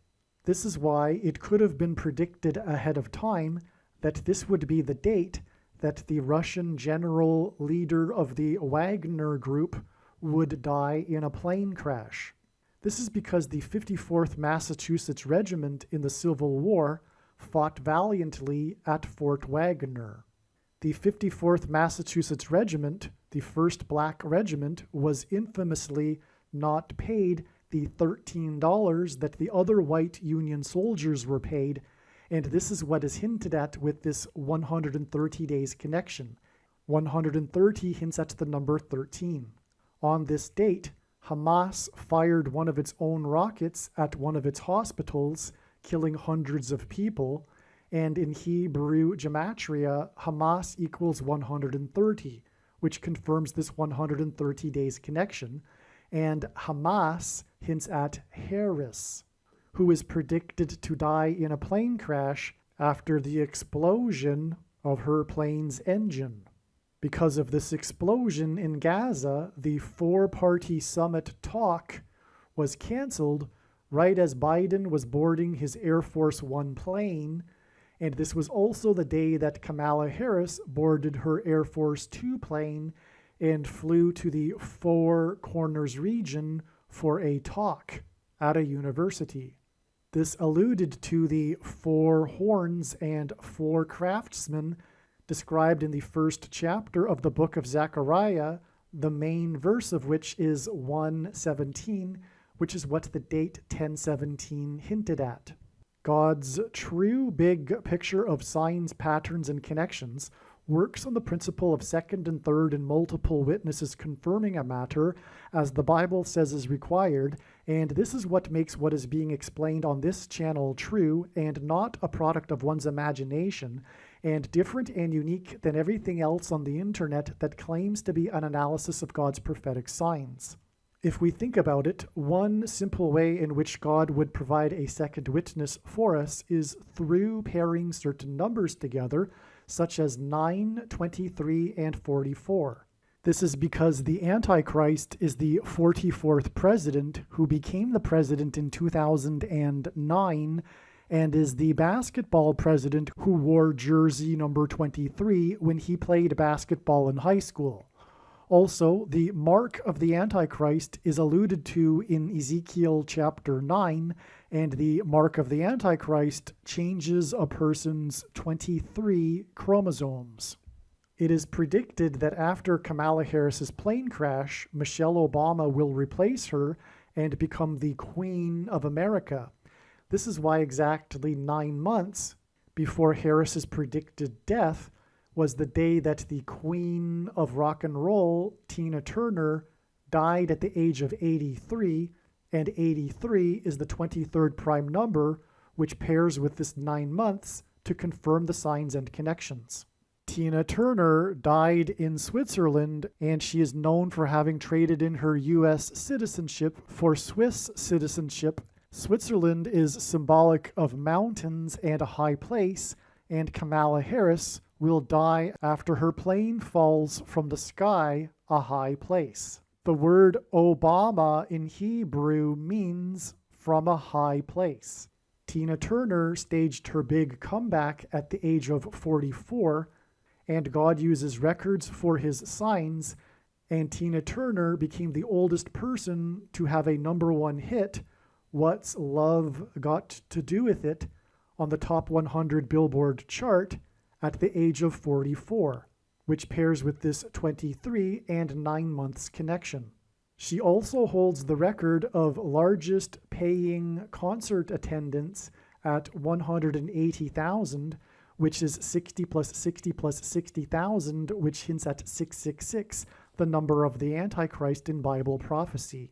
S1: This is why it could have been predicted ahead of time that this would be the date that the Russian general leader of the Wagner Group would die in a plane crash. This is because the 54th Massachusetts Regiment in the Civil War fought valiantly at Fort Wagner. The 54th Massachusetts Regiment, the first black regiment, was infamously not paid the $13 that the other white Union soldiers were paid, and this is what is hinted at with this 130 days connection. 130 hints at the number 13. On this date, Hamas fired one of its own rockets at one of its hospitals, killing hundreds of people, and in Hebrew gematria, Hamas equals 130, which confirms this 130 days connection, and Hamas hints at Harris, who is predicted to die in a plane crash after the explosion of her plane's engine. Because of this explosion in Gaza, the four-party summit talk was canceled right as Biden was boarding his Air Force One plane, and this was also the day that Kamala Harris boarded her Air Force Two plane and flew to the Four Corners region for a talk at a university. This alluded to the four horns and four craftsmen described in the first chapter of the book of Zechariah, the main verse of which is 1:17, which is what the date 1017 hinted at. God's true big picture of signs, patterns, and connections works on the principle of second and third and multiple witnesses confirming a matter, as the Bible says is required, and this is what makes what is being explained on this channel true and not a product of one's imagination, and different and unique than everything else on the internet that claims to be an analysis of God's prophetic signs. If we think about it, one simple way in which God would provide a second witness for us is through pairing certain numbers together, such as 9, 23, and 44. This is because the Antichrist is the 44th president who became the president in 2009 and is the basketball president who wore jersey number 23 when he played basketball in high school. Also, the mark of the Antichrist is alluded to in Ezekiel chapter 9, and the mark of the Antichrist changes a person's 23 chromosomes. It is predicted that after Kamala Harris's plane crash, Michelle Obama will replace her and become the Queen of America. This is why exactly 9 months before Harris's predicted death was the day that the Queen of Rock and Roll, Tina Turner, died at the age of 83, and 83 is the 23rd prime number, which pairs with this 9 months to confirm the signs and connections. Tina Turner died in Switzerland, and she is known for having traded in her U.S. citizenship for Swiss citizenship. Switzerland is symbolic of mountains and a high place, and Kamala Harris will die after her plane falls from the sky, a high place. The word Obama in Hebrew means from a high place. Tina Turner staged her big comeback at the age of 44, and God uses records for his signs, and Tina Turner became the oldest person to have a #1 hit, What's Love Got to Do With It, on the top 100 Billboard chart at the age of 44, which pairs with this 23 and 9 months connection. She also holds the record of largest paying concert attendance at 180,000, which is 60 plus 60 plus 60,000, which hints at 666, the number of the Antichrist in Bible prophecy.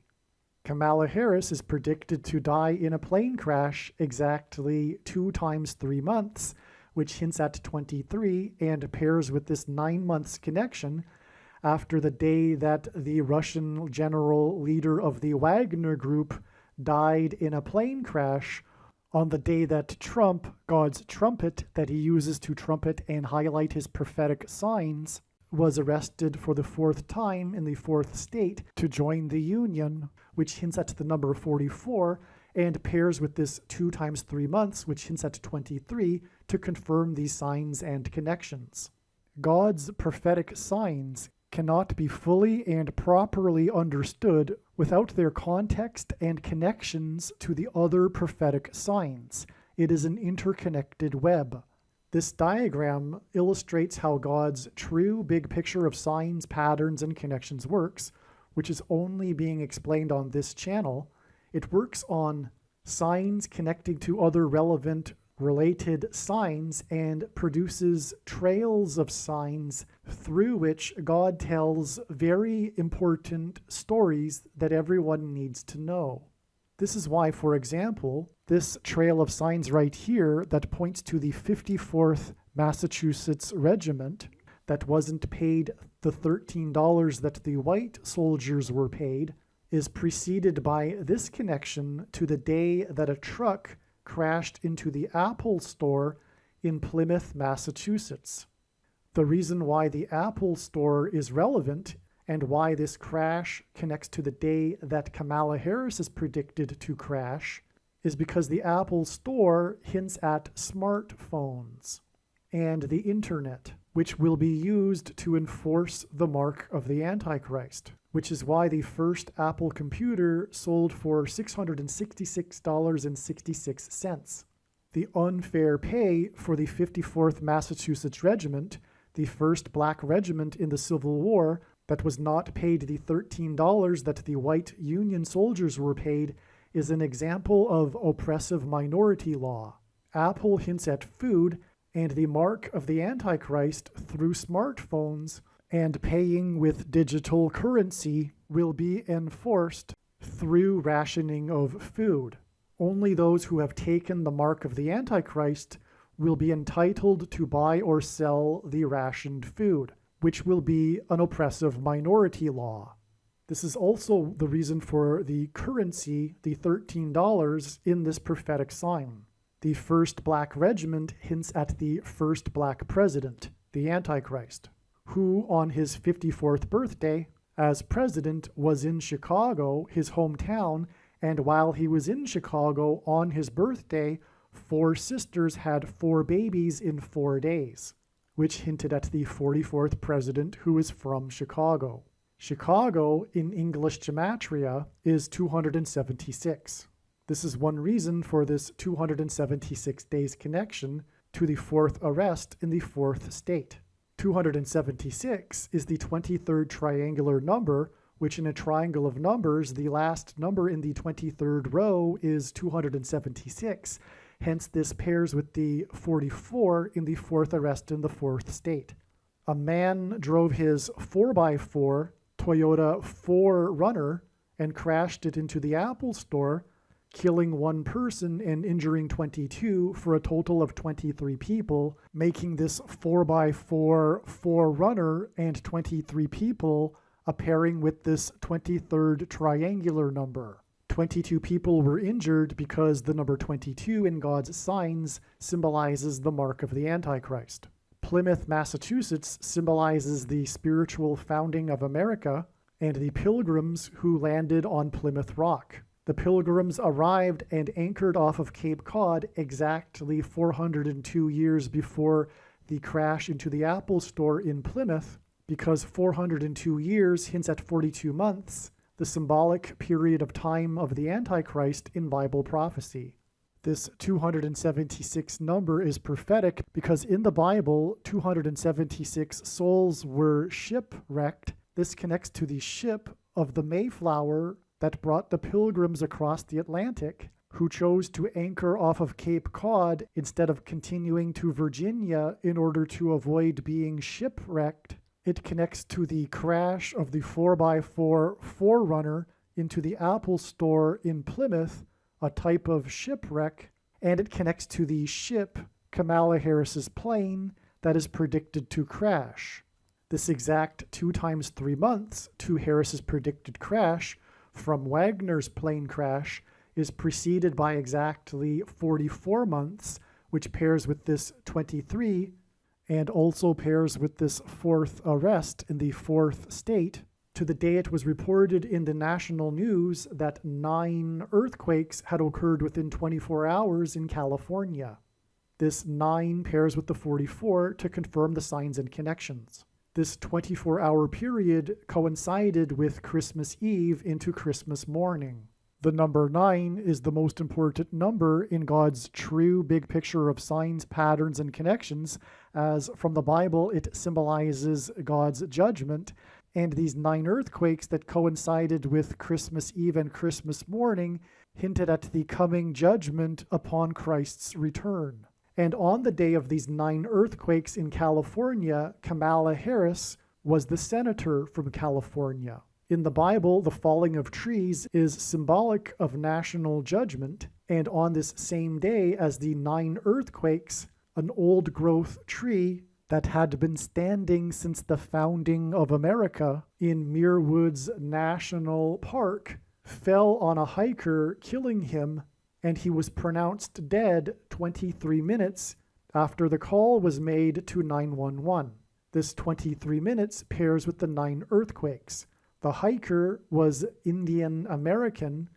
S1: Kamala Harris is predicted to die in a plane crash exactly 2 times 3 months, which hints at 23 and pairs with this 9 months connection after the day that the Russian general leader of the Wagner Group died in a plane crash, on the day that Trump, God's trumpet that he uses to trumpet and highlight his prophetic signs, was arrested for the 4th time in the 4th state to join the Union, which hints at the number 44, and pairs with this 2 times 3 months, which hints at 23, to confirm these signs and connections. God's prophetic signs cannot be fully and properly understood without their context and connections to the other prophetic signs. It is an interconnected web. This diagram illustrates how God's true big picture of signs, patterns, and connections works, which is only being explained on this channel. It works on signs connecting to other relevant related signs and produces trails of signs through which God tells very important stories that everyone needs to know. This is why, for example, this trail of signs right here that points to the 54th Massachusetts Regiment that wasn't paid the $13 that the white soldiers were paid is preceded by this connection to the day that a truck crashed into the Apple store in Plymouth, Massachusetts. The reason why the Apple store is relevant and why this crash connects to the day that Kamala Harris is predicted to crash is because the Apple store hints at smartphones and the internet, which will be used to enforce the mark of the Antichrist, which is why the first Apple computer sold for $666.66. The unfair pay for the 54th Massachusetts Regiment, the first black regiment in the Civil War, that was not paid the $13 that the white Union soldiers were paid, is an example of oppressive minority law. Apple hints at food and the mark of the Antichrist through smartphones, and paying with digital currency will be enforced through rationing of food. Only those who have taken the mark of the Antichrist will be entitled to buy or sell the rationed food, which will be an oppressive minority law. This is also the reason for the currency, the $13, in this prophetic sign. The first black regiment hints at the first black president, the Antichrist, who on his 54th birthday as president was in Chicago, his hometown, and while he was in Chicago on his birthday, 4 sisters had 4 babies in 4 days, which hinted at the 44th president who is from Chicago. Chicago in English gematria is 276. This is one reason for this 276 days connection to the 4th arrest in the 4th state. 276 is the 23rd triangular number, which in a triangle of numbers, the last number in the 23rd row is 276. Hence, this pairs with the 44 in the 4th arrest in the 4th state. A man drove his 4x4 Toyota 4Runner and crashed it into the Apple store, killing 1 person and injuring 22 for a total of 23 people, making this 4x4 4Runner and 23 people a pairing with this 23rd triangular number. 22 people were injured because the number 22 in God's signs symbolizes the mark of the Antichrist. Plymouth, Massachusetts symbolizes the spiritual founding of America and the pilgrims who landed on Plymouth Rock. The pilgrims arrived and anchored off of Cape Cod exactly 402 years before the crash into the Apple Store in Plymouth, because 402 years hints at 42 months, the symbolic period of time of the Antichrist in Bible prophecy. This 276 number is prophetic because in the Bible, 276 souls were shipwrecked. This connects to the ship of the Mayflower that brought the pilgrims across the Atlantic, who chose to anchor off of Cape Cod instead of continuing to Virginia in order to avoid being shipwrecked. It connects to the crash of the 4x4 Forerunner into the Apple Store in Plymouth, a type of shipwreck, and it connects to the ship, Kamala Harris's plane, that is predicted to crash. This exact 2 times 3 months to Harris's predicted crash from Wagner's plane crash is preceded by exactly 44 months, which pairs with this 23 and also pairs with this 4th arrest in the 4th state, to the day it was reported in the national news that 9 earthquakes had occurred within 24 hours in California. This 9 pairs with the 44 to confirm the signs and connections. This 24-hour period coincided with Christmas Eve into Christmas morning. The number 9 is the most important number in God's true big picture of signs, patterns, and connections, as from the Bible it symbolizes God's judgment, and these 9 earthquakes that coincided with Christmas Eve and Christmas morning hinted at the coming judgment upon Christ's return. And on the day of these 9 earthquakes in California, Kamala Harris was the senator from California. In the Bible, the falling of trees is symbolic of national judgment, and on this same day as the 9 earthquakes, an old-growth tree that had been standing since the founding of America in Muir Woods National Park fell on a hiker, killing him, and he was pronounced dead 23 minutes after the call was made to 911. This 23 minutes pairs with the 9 earthquakes. The hiker was Indian American,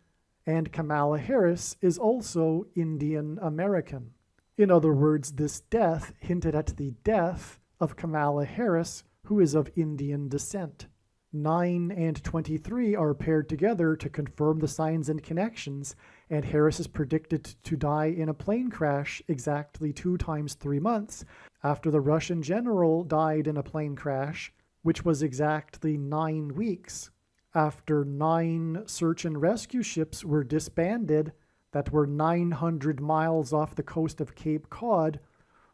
S1: and Kamala Harris is also Indian American. In other words, this death hinted at the death of Kamala Harris, who is of Indian descent. 9 and 23 are paired together to confirm the signs and connections, and Harris is predicted to die in a plane crash exactly 2 times 3 months after the Russian general died in a plane crash, which was exactly 9 weeks after 9 search and rescue ships were disbanded that were 900 miles off the coast of Cape Cod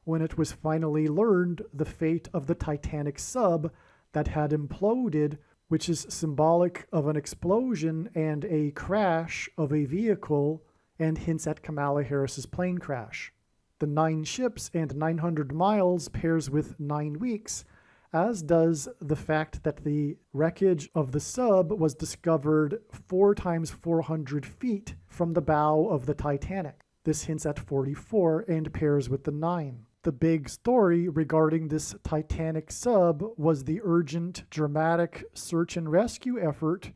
S1: when it was finally learned the fate of the Titanic sub that had imploded, which is symbolic of an explosion and a crash of a vehicle and hints at Kamala Harris's plane crash. The 9 ships and 900 miles pairs with 9 weeks, as does the fact that the wreckage of the sub was discovered 4 times 400 feet from the bow of the Titanic. This hints at 44 and pairs with the 9. The big story regarding this Titanic sub was the urgent, dramatic search and rescue effort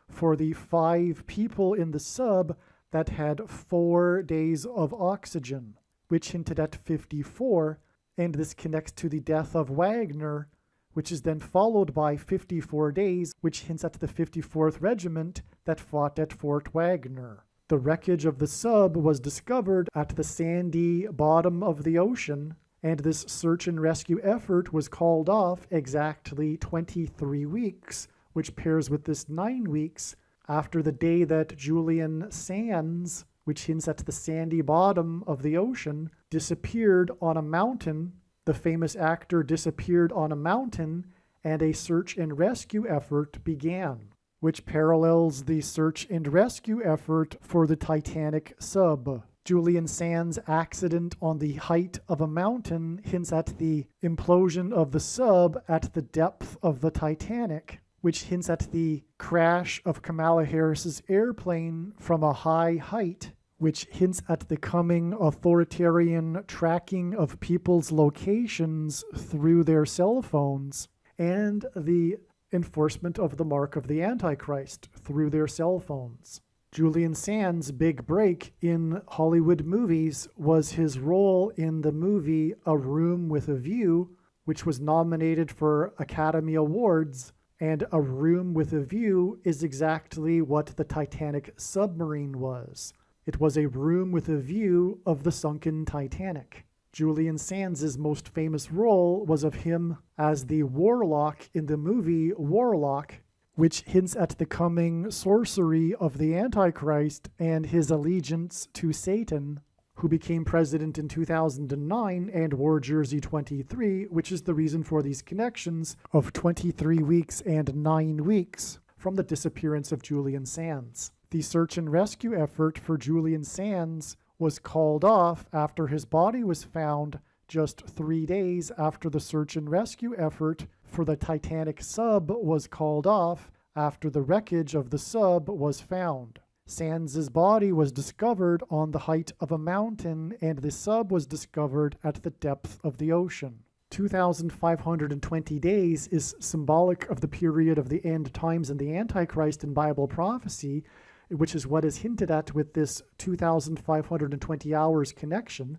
S1: for the 5 people in the sub that had 4 days of oxygen, which hinted at 54, and this connects to the death of Wagner, which is then followed by 54 days, which hints at the 54th Regiment that fought at Fort Wagner. The wreckage of the sub was discovered at the sandy bottom of the ocean, and this search and rescue effort was called off exactly 23 weeks, which pairs with this 9 weeks after the day that Julian Sands, which hints at the sandy bottom of the ocean, disappeared on a mountain. The famous actor disappeared on a mountain, and a search and rescue effort began, which parallels the search and rescue effort for the Titanic sub. Julian Sands' accident on the height of a mountain hints at the implosion of the sub at the depth of the Titanic, which hints at the crash of Kamala Harris's airplane from a high height, which hints at the coming authoritarian tracking of people's locations through their cell phones, and the enforcement of the mark of the Antichrist through their cell phones. Julian Sands' big break in Hollywood movies was his role in the movie A Room with a View, which was nominated for Academy Awards, and A Room with a View is exactly what the Titanic submarine was. It was a room with a view of the sunken Titanic. Julian Sands' most famous role was of him as the warlock in the movie Warlock, which hints at the coming sorcery of the Antichrist and his allegiance to Satan, who became president in 2009 and wore jersey 23, which is the reason for these connections of 23 weeks and 9 weeks from the disappearance of Julian Sands. The search and rescue effort for Julian Sands was called off after his body was found just 3 days after the search and rescue effort for the Titanic sub was called off after the wreckage of the sub was found. Sands' body was discovered on the height of a mountain, and the sub was discovered at the depth of the ocean. 2,520 days is symbolic of the period of the end times and the Antichrist in Bible prophecy, which is what is hinted at with this 2,520 hours connection,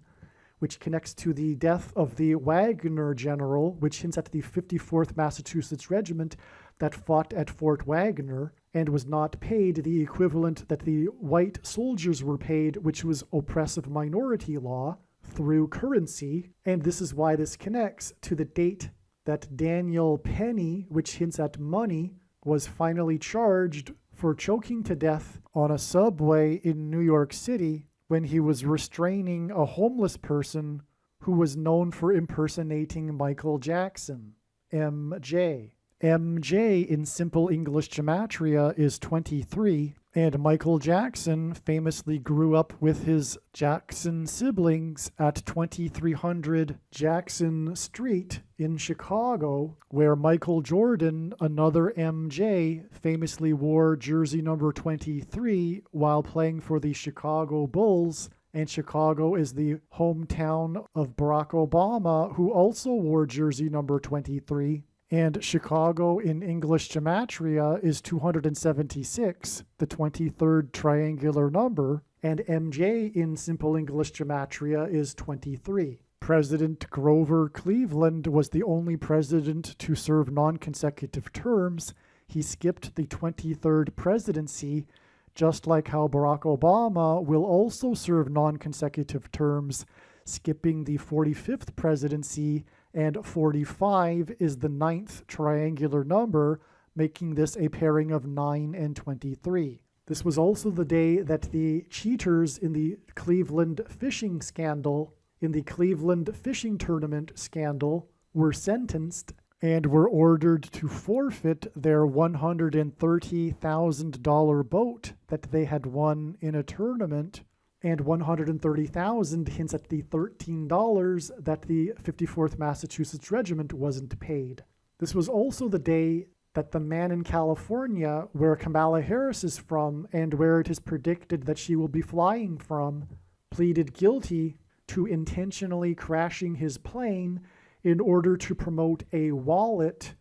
S1: which connects to the death of the Wagner general, which hints at the 54th Massachusetts Regiment that fought at Fort Wagner and was not paid the equivalent that the white soldiers were paid, which was oppressive minority law, through currency. And this is why this connects to the date that Daniel Penny, which hints at money, was finally charged for choking to death on a subway in New York City when he was restraining a homeless person who was known for impersonating Michael Jackson, MJ. MJ in Simple English Gematria is 23, and Michael Jackson famously grew up with his Jackson siblings at 2300 Jackson Street in Chicago, where Michael Jordan, another MJ, famously wore jersey number 23 while playing for the Chicago Bulls, and Chicago is the hometown of Barack Obama, who also wore jersey number 23. And Chicago in English Gematria is 276, the 23rd triangular number, and MJ in Simple English Gematria is 23. President Grover Cleveland was the only president to serve non-consecutive terms. He skipped the 23rd presidency, just like how Barack Obama will also serve non-consecutive terms, skipping the 45th presidency, and 45 is the 9th triangular number, making this a pairing of 9 and 23. This was also the day that the cheaters in the Cleveland fishing scandal, in the Cleveland fishing tournament scandal, were sentenced and were ordered to forfeit their $130,000 boat that they had won in a tournament, and $130,000 hints at the $13 that the 54th Massachusetts Regiment wasn't paid. This was also the day that the man in California, where Kamala Harris is from and where it is predicted that she will be flying from, pleaded guilty to intentionally crashing his plane in order to promote a wallet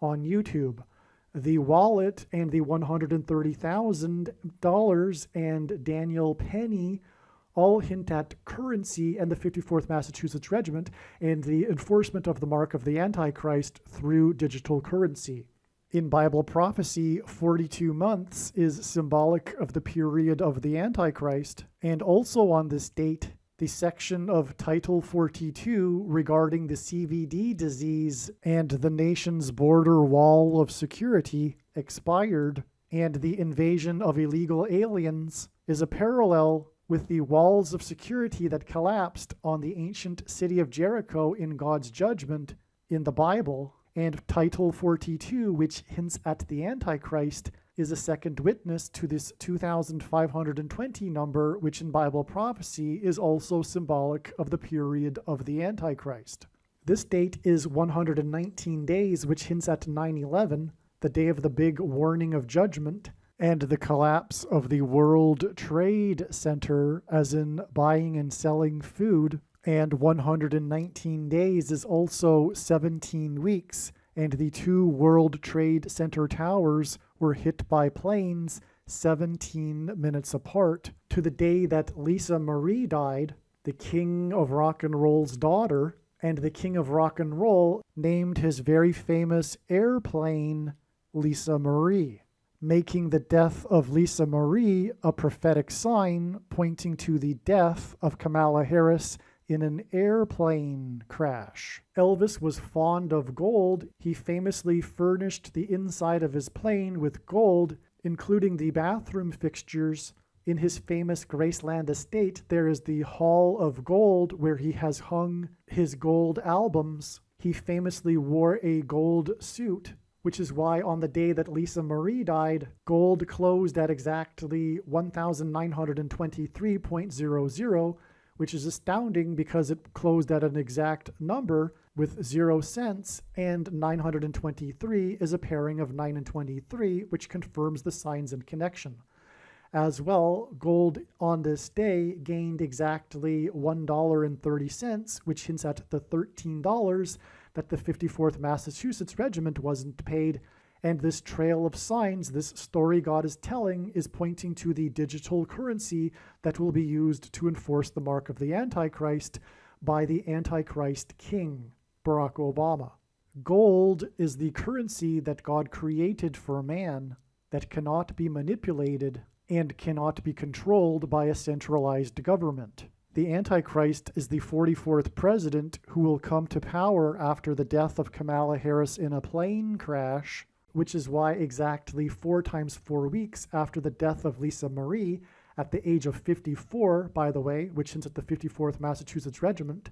S1: on YouTube. The wallet and the $130,000 and Daniel Penny all hint at currency and the 54th Massachusetts Regiment and the enforcement of the mark of the Antichrist through digital currency. In Bible prophecy, 42 months is symbolic of the period of the Antichrist, and also on this date, the section of Title 42 regarding the CVD disease and the nation's border wall of security expired, and the invasion of illegal aliens is a parallel with the walls of security that collapsed on the ancient city of Jericho in God's judgment in the Bible. And Title 42, which hints at the Antichrist, is a second witness to this 2,520 number, which in Bible prophecy is also symbolic of the period of the Antichrist. This date is 119 days, which hints at 9/11, the day of the big warning of judgment, and the collapse of the World Trade Center, as in buying and selling food. And 119 days is also 17 weeks, and the two World Trade Center towers were hit by planes 17 minutes apart, to the day that Lisa Marie died, the king of rock and roll's daughter, and the king of rock and roll named his very famous airplane Lisa Marie, making the death of Lisa Marie a prophetic sign pointing to the death of Kamala Harris in an airplane crash. Elvis was fond of gold. He famously furnished the inside of his plane with gold, including the bathroom fixtures. In his famous Graceland estate, there is the Hall of Gold where he has hung his gold albums. He famously wore a gold suit, which is why on the day that Lisa Marie died, gold closed at exactly 1,923.00, which is astounding because it closed at an exact number with 0 cents, and 923 is a pairing of 9 and 23, which confirms the signs and connection. As well, gold on this day gained exactly $1.30, which hints at the $13 that the 54th Massachusetts Regiment wasn't paid. And this trail of signs, this story God is telling, is pointing to the digital currency that will be used to enforce the mark of the Antichrist by the Antichrist King, Barack Obama. Gold is the currency that God created for man that cannot be manipulated and cannot be controlled by a centralized government. The Antichrist is the 44th president who will come to power after the death of Kamala Harris in a plane crash, which is why exactly 4 times 4 weeks after the death of Lisa Marie, at the age of 54, by the way, which hints at the 54th Massachusetts Regiment,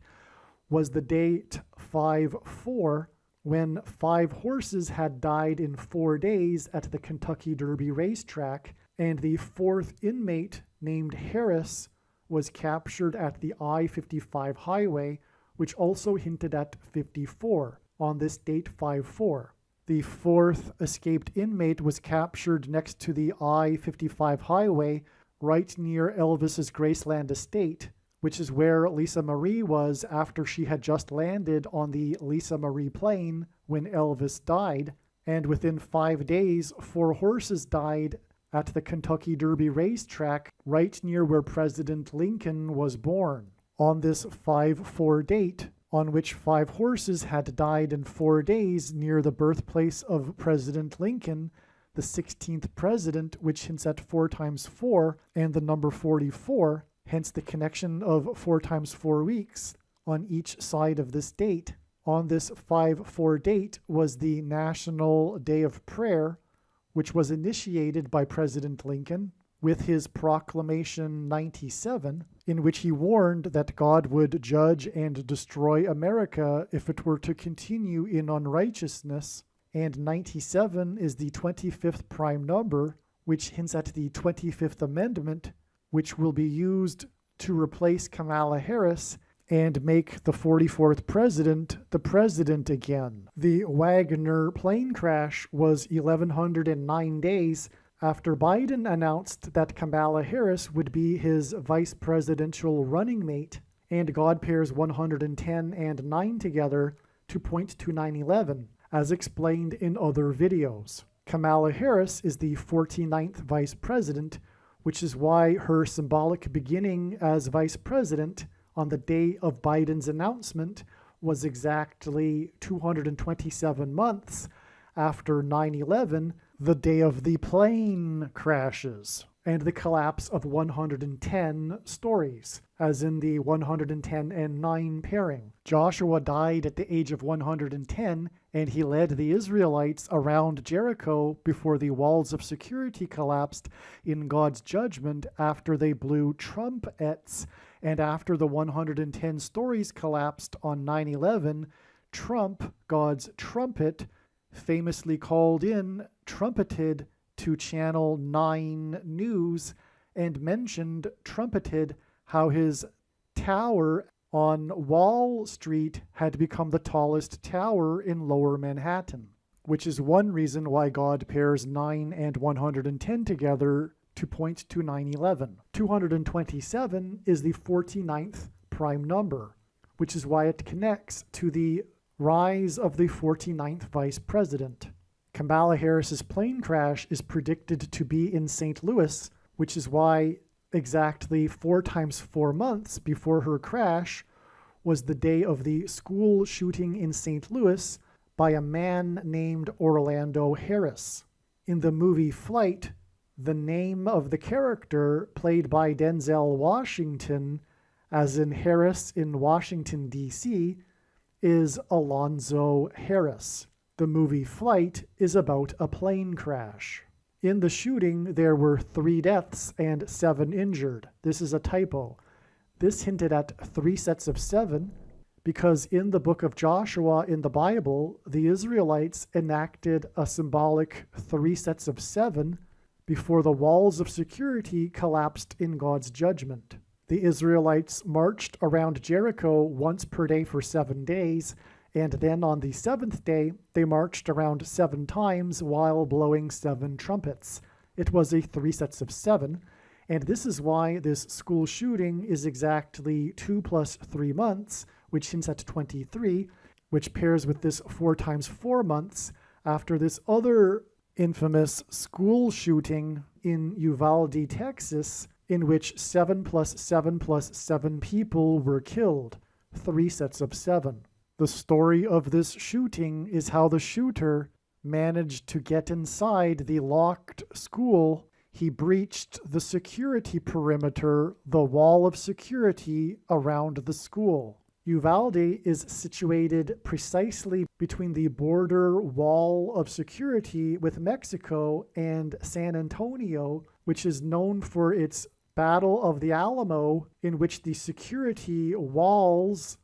S1: was the date 5/4, when 5 horses had died in 4 days at the Kentucky Derby racetrack, and the 4th inmate named Harris was captured at the I-55 highway, which also hinted at 54 on this date 5/4. The 4th escaped inmate was captured next to the I-55 highway right near Elvis's Graceland estate, which is where Lisa Marie was after she had just landed on the Lisa Marie plane when Elvis died. And within 5 days, 4 horses died at the Kentucky Derby racetrack right near where President Lincoln was born. On this 5/4 date, on which 5 horses had died in 4 days near the birthplace of President Lincoln, the 16th president, which hints at 4 times 4 and the number 44, hence the connection of 4 times 4 weeks on each side of this date. On this 5/4 date was the National Day of Prayer, which was initiated by President Lincoln with his Proclamation 97, in which he warned that God would judge and destroy America if it were to continue in unrighteousness. And 97 is the 25th prime number, which hints at the 25th Amendment, which will be used to replace Kamala Harris and make the 44th president the president again. The Wagner plane crash was 1,109 days after Biden announced that Kamala Harris would be his vice presidential running mate, and God pairs 110 and 9 together to point to 9/11, as explained in other videos. Kamala Harris is the 49th vice president, which is why her symbolic beginning as vice president on the day of Biden's announcement was exactly 227 months after 9/11, the day of the plane crashes and the collapse of 110 stories, as in the 110 and 9 pairing. Joshua died at the age of 110, and he led the Israelites around Jericho before the walls of security collapsed in God's judgment after they blew trumpets. And after the 110 stories collapsed on 9/11, Trump, God's trumpet, famously called in, trumpeted to Channel 9 News and trumpeted how his tower on Wall Street had become the tallest tower in Lower Manhattan, which is one reason why God pairs 9 and 110 together to point to 9/11. 227 is the 49th prime number, which is why it connects to the rise of the 49th vice president. Kamala Harris's plane crash is predicted to be in St. Louis, which is why exactly 4 times 4 months before her crash was the day of the school shooting in St. Louis by a man named Orlando Harris. In the movie Flight, the name of the character played by Denzel Washington, as in Harris in Washington, D.C., is Alonzo Harris. The movie Flight is about a plane crash. In the shooting, there were 3 deaths and 7 injured. This is a typo. This hinted at 3 sets of 7 because in the book of Joshua in the Bible, the Israelites enacted a symbolic 3 sets of 7 before the walls of security collapsed in God's judgment. The Israelites marched around Jericho once per day for 7 days, and then on the 7th day, they marched around 7 times while blowing 7 trumpets. It was a 3 sets of 7, and this is why this school shooting is exactly 2 plus 3 months, which hints at 23, which pairs with this 4 times 4 months after this other infamous school shooting in Uvalde, Texas, in which 7 plus 7 plus 7 people were killed, 3 sets of 7. The story of this shooting is how the shooter managed to get inside the locked school. He breached the security perimeter, the wall of security around the school. Uvalde is situated precisely between the border wall of security with Mexico and San Antonio, which is known for its Battle of the Alamo, in which the security walls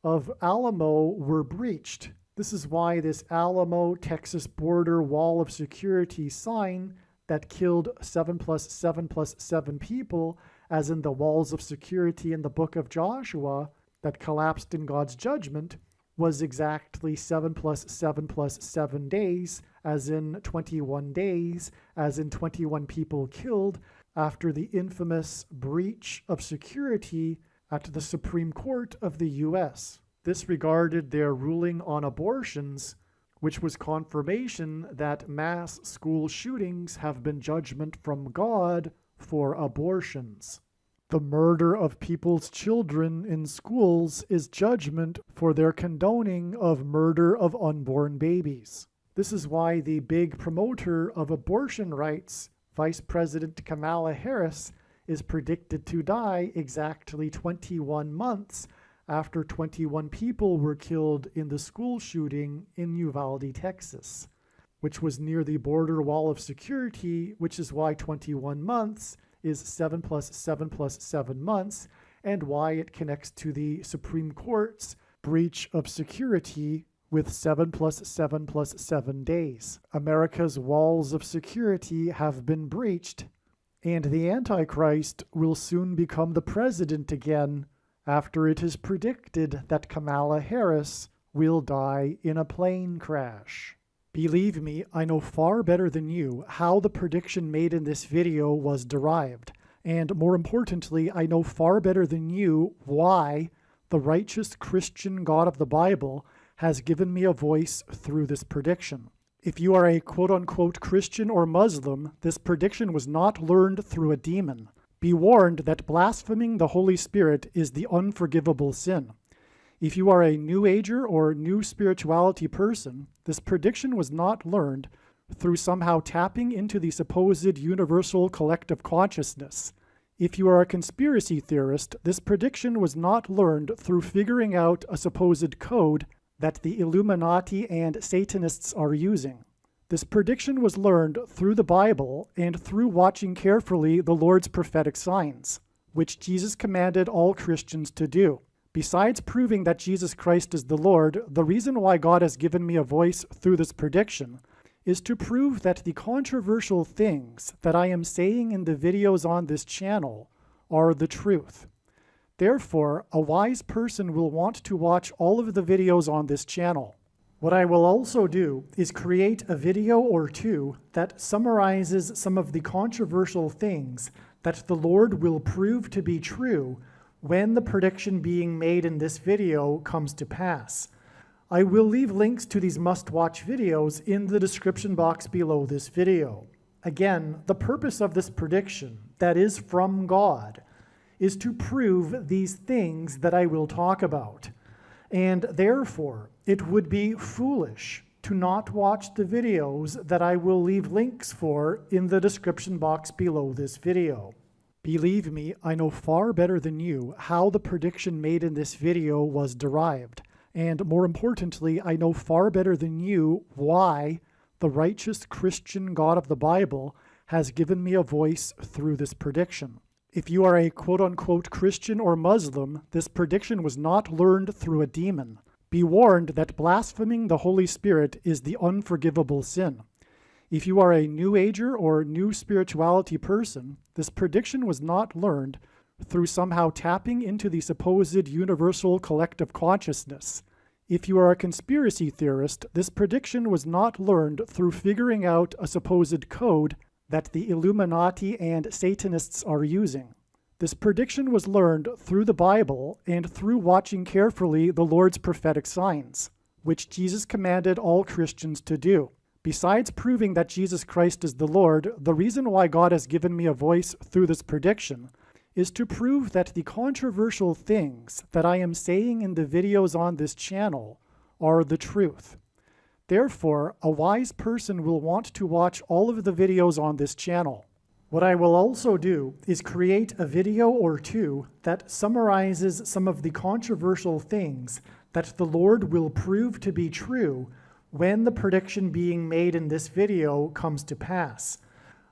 S1: of Alamo were breached. This is why this Alamo, Texas border wall of security sign that killed 7 plus 7 plus 7 people, as in the walls of security in the book of Joshua, that collapsed in God's judgment, was exactly 7 plus 7 plus 7 days, as in 21 days, as in 21 people killed, after the infamous breach of security at the Supreme Court of the U.S. This regarded their ruling on abortions, which was confirmation that mass school shootings have been judgment from God for abortions. The murder of people's children in schools is judgment for their condoning of murder of unborn babies. This is why the big promoter of abortion rights, Vice President Kamala Harris, is predicted to die exactly 21 months after 21 people were killed in the school shooting in Uvalde, Texas, which was near the border wall of security, which is why 21 months is 7 plus 7 plus 7 months, and why it connects to the Supreme Court's breach of security with 7 plus 7 plus 7 days. America's walls of security have been breached, and the Antichrist will soon become the president again after it is predicted that Kamala Harris will die in a plane crash. Believe me, I know far better than you how the prediction made in this video was derived, and more importantly, I know far better than you why the righteous Christian God of the Bible has given me a voice through this prediction. If you are a quote-unquote Christian or Muslim, this prediction was not learned through a demon. Be warned that blaspheming the Holy Spirit is the unforgivable sin. If you are a New Ager or New Spirituality person, this prediction was not learned through somehow tapping into the supposed universal collective consciousness. If you are a conspiracy theorist, this prediction was not learned through figuring out a supposed code that the Illuminati and Satanists are using. This prediction was learned through the Bible and through watching carefully the Lord's prophetic signs, which Jesus commanded all Christians to do. Besides proving that Jesus Christ is the Lord, the reason why God has given me a voice through this prediction is to prove that the controversial things that I am saying in the videos on this channel are the truth. Therefore, a wise person will want to watch all of the videos on this channel. What I will also do is create a video or two that summarizes some of the controversial things that the Lord will prove to be true when the prediction being made in this video comes to pass. I will leave links to these must-watch videos in the description box below this video. Again, the purpose of this prediction, that is from God, is to prove these things that I will talk about. And therefore, it would be foolish to not watch the videos that I will leave links for in the description box below this video. Believe me, I know far better than you how the prediction made in this video was derived. And more importantly, I know far better than you why the righteous Christian God of the Bible has given me a voice through this prediction. If you are a quote-unquote Christian or Muslim, this prediction was not learned through a demon. Be warned that blaspheming the Holy Spirit is the unforgivable sin. If you are a New Ager or New Spirituality person, this prediction was not learned through somehow tapping into the supposed universal collective consciousness. If you are a conspiracy theorist, this prediction was not learned through figuring out a supposed code that the Illuminati and Satanists are using. This prediction was learned through the Bible and through watching carefully the Lord's prophetic signs, which Jesus commanded all Christians to do. Besides proving that Jesus Christ is the Lord, the reason why God has given me a voice through this prediction is to prove that the controversial things that I am saying in the videos on this channel are the truth. Therefore, a wise person will want to watch all of the videos on this channel. What I will also do is create a video or two that summarizes some of the controversial things that the Lord will prove to be true when the prediction being made in this video comes to pass.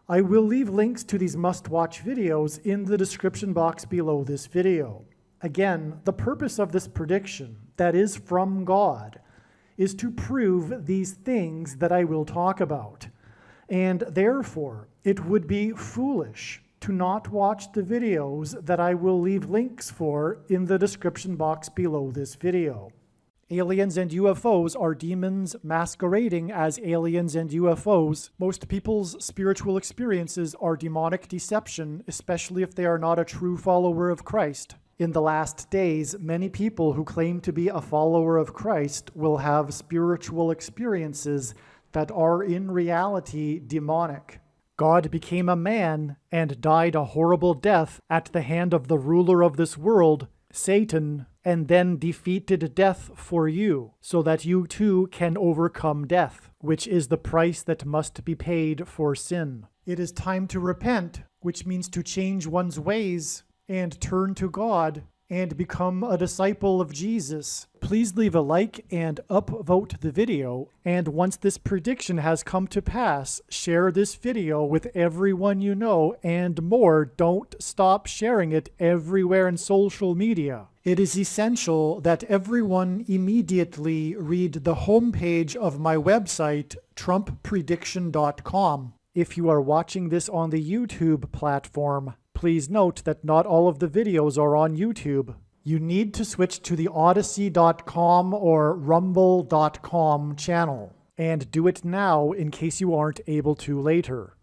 S1: I will leave links to these must-watch videos in the description box below this video. Again, the purpose of this prediction, that is from God, is to prove these things that I will talk about. And therefore, it would be foolish to not watch the videos that I will leave links for in the description box below this video. Aliens and UFOs are demons masquerading as aliens and UFOs. Most people's spiritual experiences are demonic deception, especially if they are not a true follower of Christ. In the last days, many people who claim to be a follower of Christ will have spiritual experiences that are in reality demonic. God became a man and died a horrible death at the hand of the ruler of this world, Satan, and then defeated death for you, so that you too can overcome death, which is the price that must be paid for sin. It is time to repent, which means to change one's ways and turn to God and become a disciple of Jesus. Please leave a like and upvote the video, and once this prediction has come to pass, share this video with everyone you know, and more, don't stop sharing it everywhere in social media. It is essential that everyone immediately read the homepage of my website, TrumpPrediction.com. If you are watching this on the YouTube platform, please note that not all of the videos are on YouTube. You need to switch to the Odyssey.com or Rumble.com channel, and do it now in case you aren't able to later.